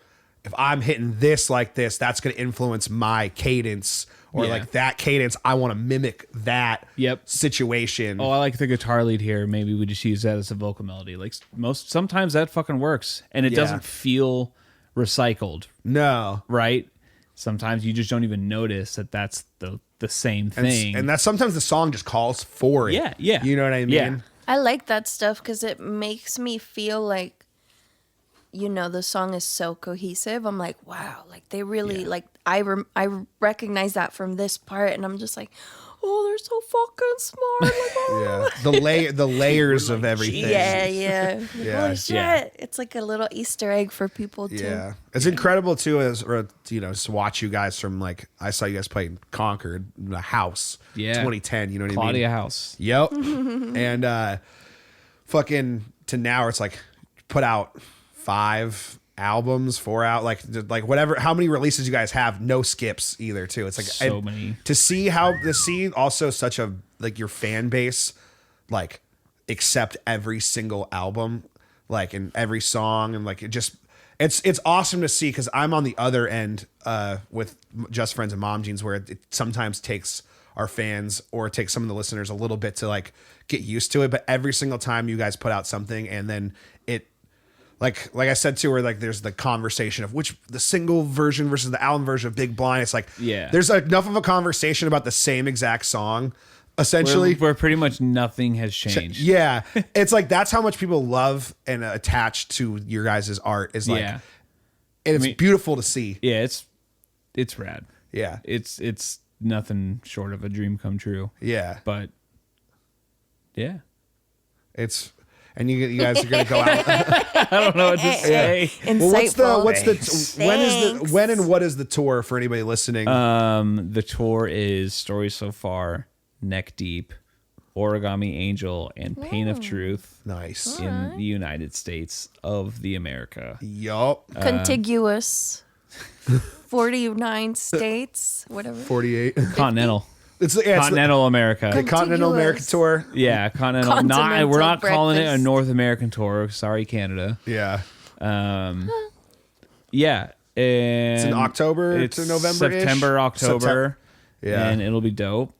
if I'm hitting this like this, that's going to influence my cadence, or Yeah. like that cadence, I want to mimic that Yep. situation. Oh, I like the guitar lead here. Maybe we just use that as a vocal melody. Like sometimes that fucking works, and it Yeah. doesn't feel recycled, No. right? Sometimes you just don't even notice that that's the same thing. And that sometimes the song just calls for it. Yeah, yeah. You know what I mean? Yeah. I like that stuff because it makes me feel like, you know, the song is so cohesive. I'm like, wow, like they really like I recognize that from this part, and I'm just like, oh, they're so fucking smart. Like, oh. Yeah, the layers of everything. Yeah. Like, Yeah. holy shit. Yeah. It's like a little Easter egg for people too. Yeah, it's incredible too. As you know, just watch you guys from like I saw you guys play in Concord, the House, 2010. You know what I mean? Claudia House. Yep. And fucking to now, it's like put out 5 albums, 4 out, like whatever. How many releases you guys have? No skips either. Too. It's like So many. to see also such a like your fan base like accept every single album, like in every song, and like it's awesome to see, because I'm on the other end with Just Friends and Mom Jeans, where it sometimes takes our fans or it takes some of the listeners a little bit to like get used to it, but every single time you guys put out something and then it like I said too, where like there's the conversation of which the single version versus the album version of Big Blind, it's like there's enough of a conversation about the same exact song essentially where pretty much nothing has changed. Yeah. It's like that's how much people love and attach to your guys' art is like, and it's beautiful to see. Yeah, it's rad. Yeah. It's nothing short of a dream come true. Yeah. But yeah. And you guys are gonna go out. I don't know what to say. Insightful. Well, when and what is the tour for anybody listening? The tour is Stories So Far, Neck Deep, Origami Angel, and Pain of Truth. Nice. In the United States of the America. Yup. Contiguous 49 states, whatever. 48. Continental. It's Continental America. The Continental America tour. Yeah, Continental. Continental We're not calling it a breakfast. North American tour. Sorry, Canada. Yeah. Yeah. And It's in October to November. September, October. Yeah. And it'll be dope.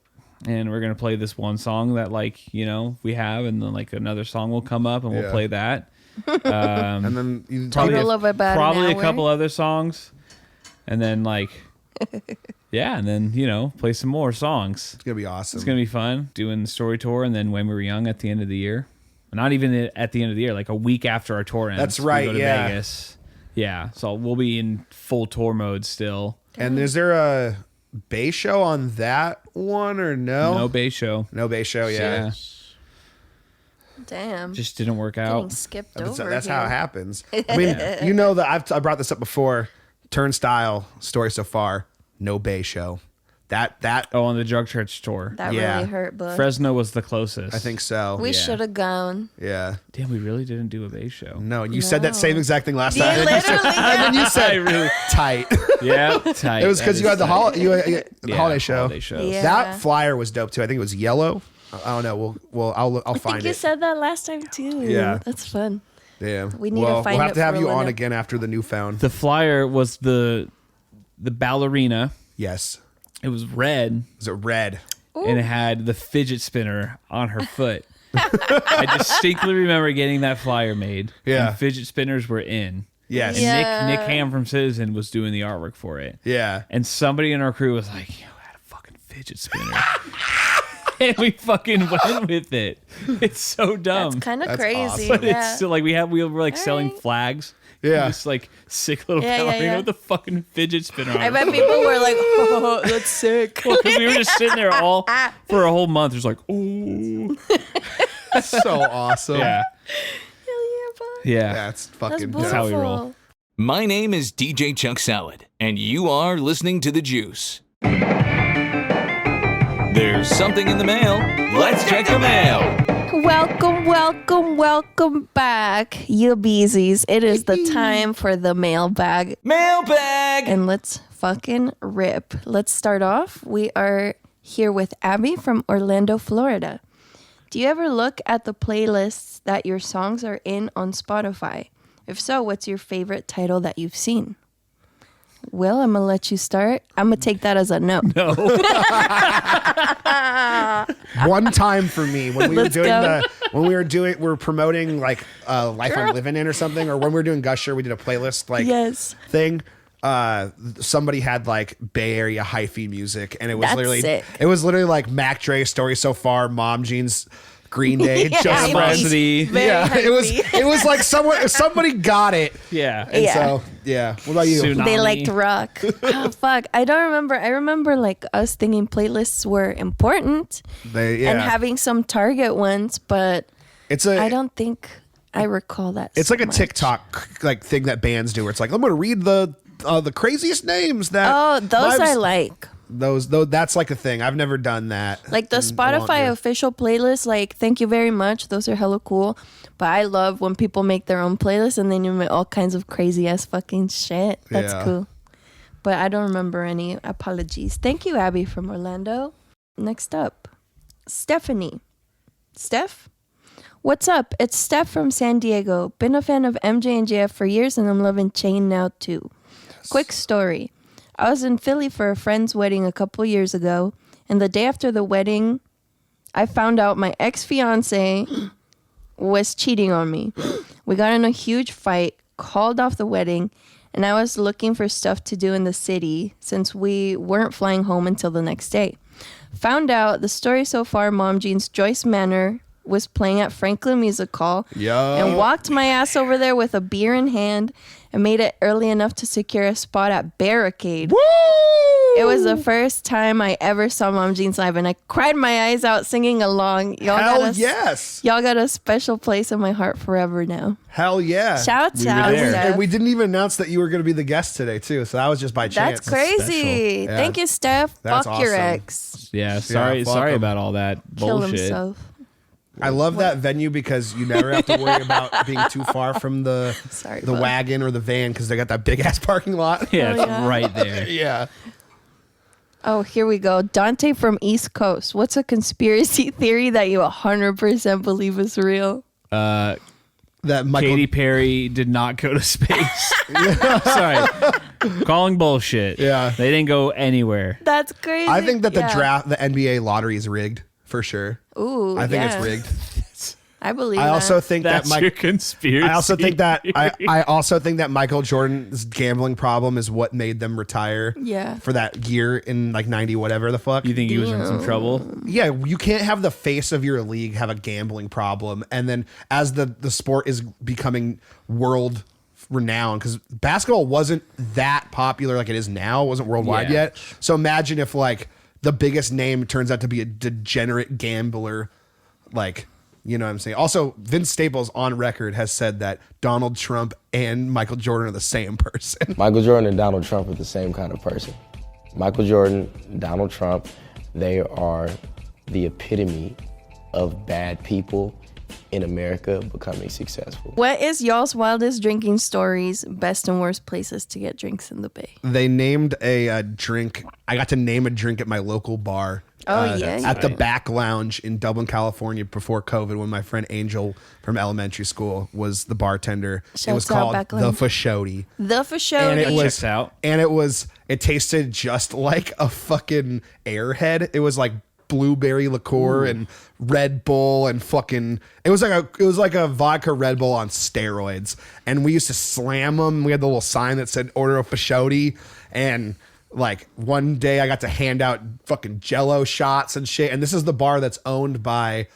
And we're gonna play this one song that we have, and then like another song will come up and we'll play that. And then you Total of about probably an a hour. couple other songs. And then and then play some more songs. It's gonna be awesome. It's gonna be fun doing the story tour, and then When We Were Young at the end of the year. Not even at the end of the year, like a week after our tour ends. That's right, We go to yeah. Vegas. Yeah, so we'll be in full tour mode still. And is there a bass show on that one or no? No bass show. No bass show. Yeah. Damn. Just didn't work Getting out. skipped That's over. how it here. happens. I mean, you know that I brought this up before. Turnstile Story So Far, no bass show. That Oh, on the Drug Church tour. That Yeah. really hurt, but Fresno was the closest. I think so. we should have gone. Yeah. Damn, we really didn't do a bass show. No, you said that same exact thing last Yeah, time. literally. And then you said really tight. Yeah, tight. It was because That you had is the tight. the holiday show. Holiday shows. Yeah. That flyer was dope too. I think it was yellow. I don't know. I'll I find think you it. said that last time too. Yeah. That's fun. Yeah. We need to Well, find we'll have it to have for you on Linda. again after the newfound. The flyer was the ballerina. Yes. It was red, Is it red? and it had the fidget spinner on her foot. I distinctly remember getting that flyer made. Yeah. And fidget spinners were in. Yes. And Yeah. Nick Ham from Citizen was doing the artwork for it. Yeah. And somebody in our crew was like, yo, I had a fucking fidget spinner. And we fucking went with it. It's so dumb. That's kind of That's crazy. awesome. But Yeah. it's still like we were like selling right. flags. Yeah. This like sick little Yeah, yeah, ballerina yeah. with a fucking fidget spinner on I her bet foot. people were like, "Oh, that's sick." Well, 'cause we were just sitting there all for a whole month. It's like, ooh. So awesome. Yeah. Yeah. That's That's fucking beautiful. That's how we roll. My name is DJ Chuck Salad, and you are listening to The Juice. There's something in the mail. Let's check the mail. Welcome back, you beesies. It is the time for the mailbag. Mailbag! And let's fucking rip. Let's start off. We are here with Abby from Orlando, Florida. Do you ever look at the playlists that your songs are in on Spotify? If so, what's your favorite title that you've seen? Will, I'm going to let you start. I'm going to take that as a no. No. one time for me when we were Let's doing go. we're promoting like Life I'm Living In or something, or when we were doing Gusher, we did a playlist like Yes. thing. Somebody had like Bay Area hyphy music, and it was That's literally sick. it was literally like Mac Dre, Story So Far, Mom Jeans, Green Day, Yeah, Just heavy. Friends. Rhapsody. Very Yeah, heavy. it was like somebody got it. Yeah. And Yeah. so, yeah. What about you? Soon- They Tsunami. liked rock. Oh fuck! I don't remember. I remember like us thinking playlists were important Yeah. and having some target ones, but I don't think I recall that. It's so like a much. TikTok like thing that bands do. Where it's like, I'm going to read the craziest names that. Oh, those I like. Those though. That's like a thing. I've never done that. Like the and I want Spotify to. official playlist, like thank you very much. Those are hella cool. But I love when people make their own playlists and they name it all kinds of crazy ass fucking shit. That's Yeah. cool. But I don't remember any. Apologies. Thank you, Abby from Orlando. Next up, Stephanie. Steph? What's up? It's Steph from San Diego. Been a fan of MJ and JF for years and I'm loving Chain now too. Quick story. I was in Philly for a friend's wedding a couple years ago, and the day after the wedding, I found out my ex-fiance was cheating on me. We got in a huge fight, called off the wedding, and I was looking for stuff to do in the city since we weren't flying home until the next day. Found out the story so far, Mom Jean's Joyce Manor was playing at Franklin Music Hall, and walked my ass over there with a beer in hand and made it early enough to secure a spot at Barricade. Woo! It was the first time I ever saw Mom Jean's live, and I cried my eyes out singing along. Hell yes. Y'all got a special place in my heart forever now. Hell yeah. Shouts We were out, there. Steph. And we didn't even announce that you were going to be the guest today too. So that was just by chance. That's crazy. Yeah. Thank you, Steph. That's Fuck your awesome. ex. Yeah. Sorry. fuck Sorry 'em. about all that Kill bullshit. himself. I love that venue because you never have to worry about being too far from the Sorry, the bud. wagon or the van because they got that big ass parking lot. Yeah, it's yeah. right there. Yeah. Oh, here we go. Dante from East Coast. What's a conspiracy theory that you 100% believe is real? That Michael. Katy Perry did not go to space. Sorry. Calling bullshit. Yeah. They didn't go anywhere. That's crazy. I think that the Yeah. the NBA lottery is rigged for sure. Ooh, I think yeah. it's rigged. I believe I also that. think That's that your conspiracy. I also think that theory. I also think that Michael Jordan's gambling problem is what made them retire. Yeah. For that year in like 90 whatever the fuck. You think he was in some trouble? Yeah, you can't have the face of your league have a gambling problem, and then as the sport is becoming world renowned, because basketball wasn't that popular like it is now, it wasn't worldwide Yeah. yet. So imagine if like the biggest name turns out to be a degenerate gambler, like. You know what I'm saying? Also, Vince Staples on record has said that Donald Trump and Michael Jordan are the same person. Michael Jordan and Donald Trump are the same kind of person. Michael Jordan, Donald Trump, they are the epitome of bad people in America becoming successful. What is y'all's wildest drinking stories, best and worst places to get drinks in the Bay? They named a drink. I got to name a drink at my local bar. Oh, yeah, At the yeah. Back Lounge in Dublin, California, before COVID, when my friend Angel from elementary school was the bartender. It Shouts was out called Back the Lounge. Fashodi. The for show. And it was Checks out. and it tasted just like a fucking Airhead. It was like blueberry liqueur and Red Bull and fucking it was like a vodka Red Bull on steroids. And we used to slam them. We had the little sign that said order a Fashodi, and like one day I got to hand out fucking Jello shots and shit. And this is the bar that's owned by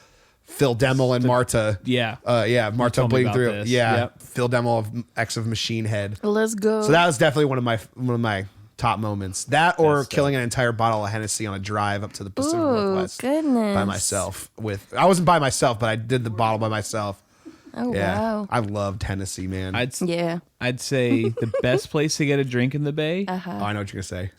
Phil Demmel and Marta. Yeah. Marta told me Bleeding about Through. this. Yeah. Yep. Phil Demmel of ex of Machine Head. Let's go. So that was definitely one of my top moments. That or That's killing an entire bottle of Hennessy on a drive up to the Pacific Northwest goodness. by myself. I wasn't by myself, but I did the bottle by myself. Oh, Yeah, wow. I loved Hennessy, man. Yeah. I'd say the best place to get a drink in the Bay, Oh, I know what you're gonna say.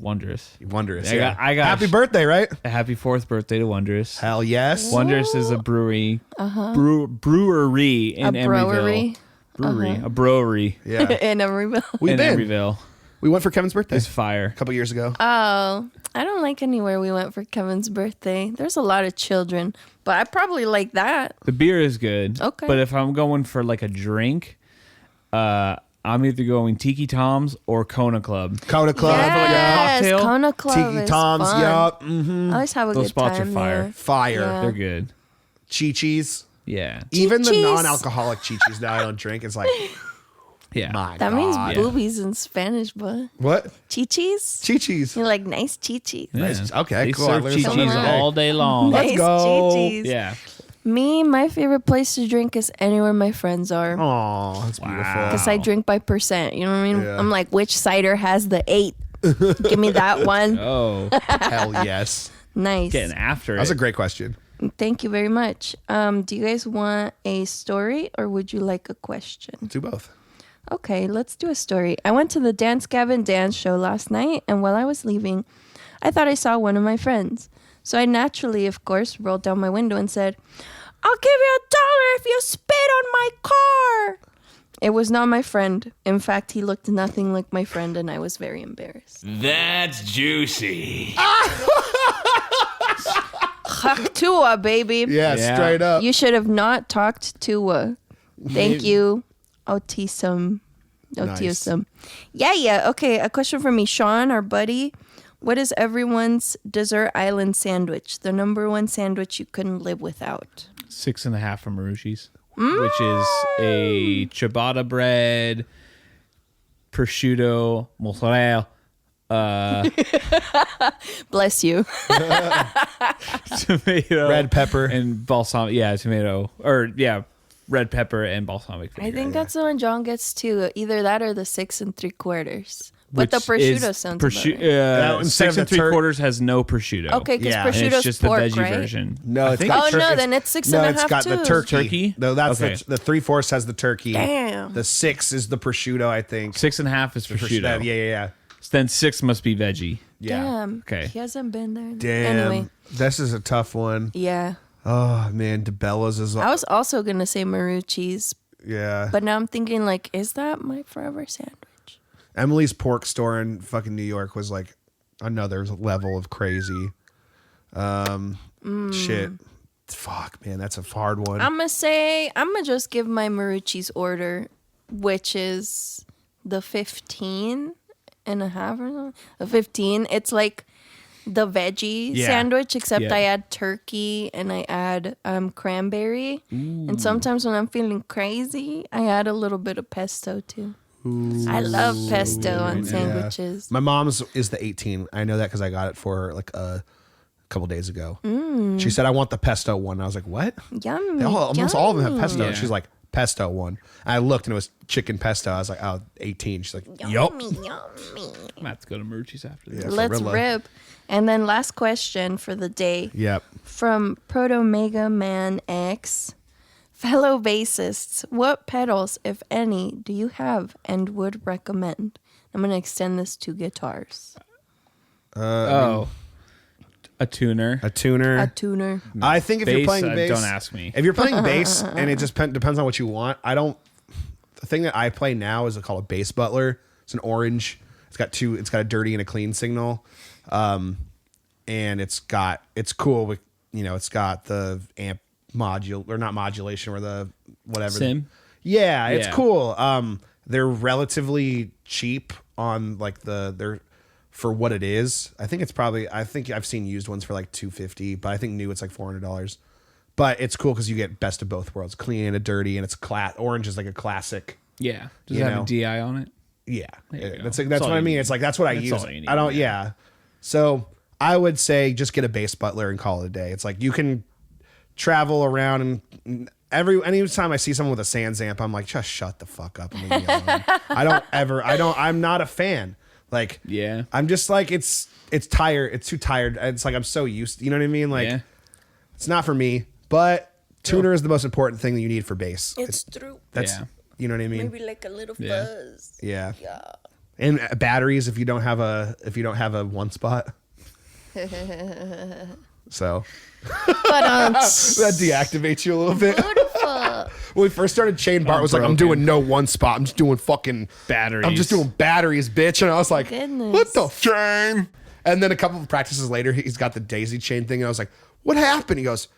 Wondrous. Wondrous. I got- I got- Happy birthday, right? A happy 4th birthday to Wondrous. Hell yes. Wondrous is a brewery, brewery in A Emeryville. brewery? Brewery, a brewery Yeah, In Emeryville. we've in been. Emeryville. We went for Kevin's birthday It's fire. a couple years ago. Oh, I don't like anywhere we went for Kevin's birthday. There's a lot of children, but I probably like that. The beer is good. Okay. But if I'm going for like a drink, I'm either going Tiki Tom's or Kona Club. Kona Club. Yes, cocktail? Kona Club Tiki is Tom's. fun. Yup. I always have a Those good spots are time fire. there. Fire. Yeah. They're good. Chi-Chi's. Yeah. Even the Chi-Chi's. non-alcoholic Chi-Chi's that I don't drink, it's like Yeah. My That God. means Yeah. boobies in Spanish, but What? chichis. Chi-chis. You're like nice chichis. Yeah. Nice. Okay, They cool. I serve learned something chi-chis every day. all day long. Let's Nice go. chichis. Yeah. Me, my favorite place to drink is anywhere my friends are. Oh, that's beautiful. Because I drink by percent. You know what I mean? Yeah. I'm like, which cider has the 8? Give me that one. Oh, Hell yes. Nice. getting after That was it. a great question. Thank you very much. Do you guys want a story or would you like a question? Do both. Okay, let's do a story. I went to the Dance Gavin Dance show last night, and while I was leaving, I thought I saw one of my friends. So I naturally, of course, rolled down my window and said, "I'll give you $1 if you spit on my car." It was not my friend. In fact, he looked nothing like my friend, and I was very embarrassed. That's juicy. Tua, baby. Yeah, Yeah. straight up. You should have not talked Tua. Thank you. Autism. Autism. Yeah. Okay, a question for me. Sean, our buddy. What is everyone's dessert island sandwich? The number one sandwich you couldn't live without. 6.5 from Marucci's, which is a ciabatta bread, prosciutto, mozzarella, Bless you. tomato, Red pepper. and balsamic. Yeah, tomato, or red pepper and balsamic I vinegar. think that's the one John gets too. Either that or the 6 3/4. But the Which is prosciutto sounds about right. That instead 6 of the 3/4 has no prosciutto. Okay, because Yeah. And prosciutto's it's just the pork, veggie right? version. No, I it's think got Oh, turkey. no, then it's 6 No, and a it's half got too. the turkey. Turkey? No, that's Okay. the 3/4 has the turkey. Damn. The 6 is the prosciutto, I think. 6.5 is prosciutto. Yeah. Then 6 must be veggie. Yeah. Damn. Okay. He hasn't been there. Damn. Anyway, This is a tough one. yeah. Oh man, DeBella's is I was also going to say Marucci's, yeah. but now I'm thinking, like, is that my forever sandwich? Emily's pork store in fucking New York was like another level of crazy. Shit. Fuck, man, that's a hard one. I'm going to just give my Marucci's order, which is the 15 and a half or something. The 15. It's like the veggie Yeah. sandwich, except Yeah. I add turkey and I add cranberry. And sometimes when I'm feeling crazy, I add a little bit of pesto too. I love pesto on sandwiches. My mom's is the 18. I know that because I got it for her like a couple days ago. She said, I want the pesto one. I was like, what? Yummy. Almost all of them have pesto. Yeah. She's like, pesto one. And I looked and it was chicken pesto. I was like, oh, 18. She's like, yup. Yummy, yummy. I'm gonna have to go to Marucci's after this. Yeah. Let's Gorilla. rip. And then last question for the day. Yep. From Proto Mega Man X. Fellow bassists, what pedals, if any, do you have and would recommend? I'm going to extend this to guitars. A tuner. A tuner. A tuner. I think if you're Bass, playing bass, don't ask me. If you're playing bass, and it just depends on what you want. The thing that I play now is called a bass butler. It's an orange. It's got a dirty and a clean signal, and it's cool. With it's got the amp modulation or the whatever Sim? Yeah, it's Yeah. cool. They're relatively cheap on like they're for what it is. I think I've seen used ones for like $250, but I think new it's like $400. But it's cool because you get best of both worlds, clean and a dirty, and it's orange is like a classic. Yeah. Does it You have know. a DI on it? Yeah, There you go. that's That's what all I you mean. need. It's like that's what I That's use. all you need, I don't. yeah. Yeah. So I would say just get a bass butler and call it a day. It's like you can travel around and anytime I see someone with a Sans amp, I'm like, just shut the fuck up and leave me alone. I'm not a fan. Like, Yeah. I'm just like, it's tired. It's too tired. It's like, I'm so used, you know what I mean? Like, Yeah. it's not for me, but tuner is the most important thing that you need for bass. It's true. That's, Yeah. you know what I mean? Maybe like a little Yeah. fuzz. Yeah. And batteries if you don't have a one spot. So But that deactivates you a little bit. beautiful. When we first started, Shane Bart was like, I'm broken. doing no one spot. I'm just doing fucking Batteries. I'm just doing batteries, bitch. And I was like, Goodness. what the Shane? And then a couple of practices later, he's got the daisy chain thing. And I was like, what happened? He goes,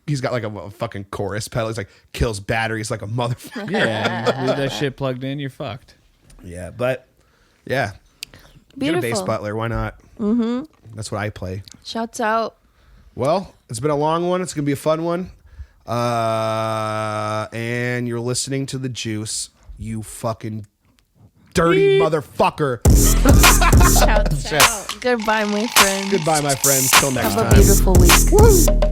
he's got like a fucking chorus pedal. He's like, kills batteries like a motherfucker. Yeah. Leave that shit plugged in, you're fucked. Yeah, but yeah. Beautiful. Get a bass butler. Why not? Mm-hmm. That's what I play. Shouts out. Well, it's been a long one. It's going to be a fun one. And you're listening to The Juice. you fucking dirty motherfucker. Shouts out. Goodbye, my friends. Goodbye, my friends. Till next Have time. a beautiful week. Woo!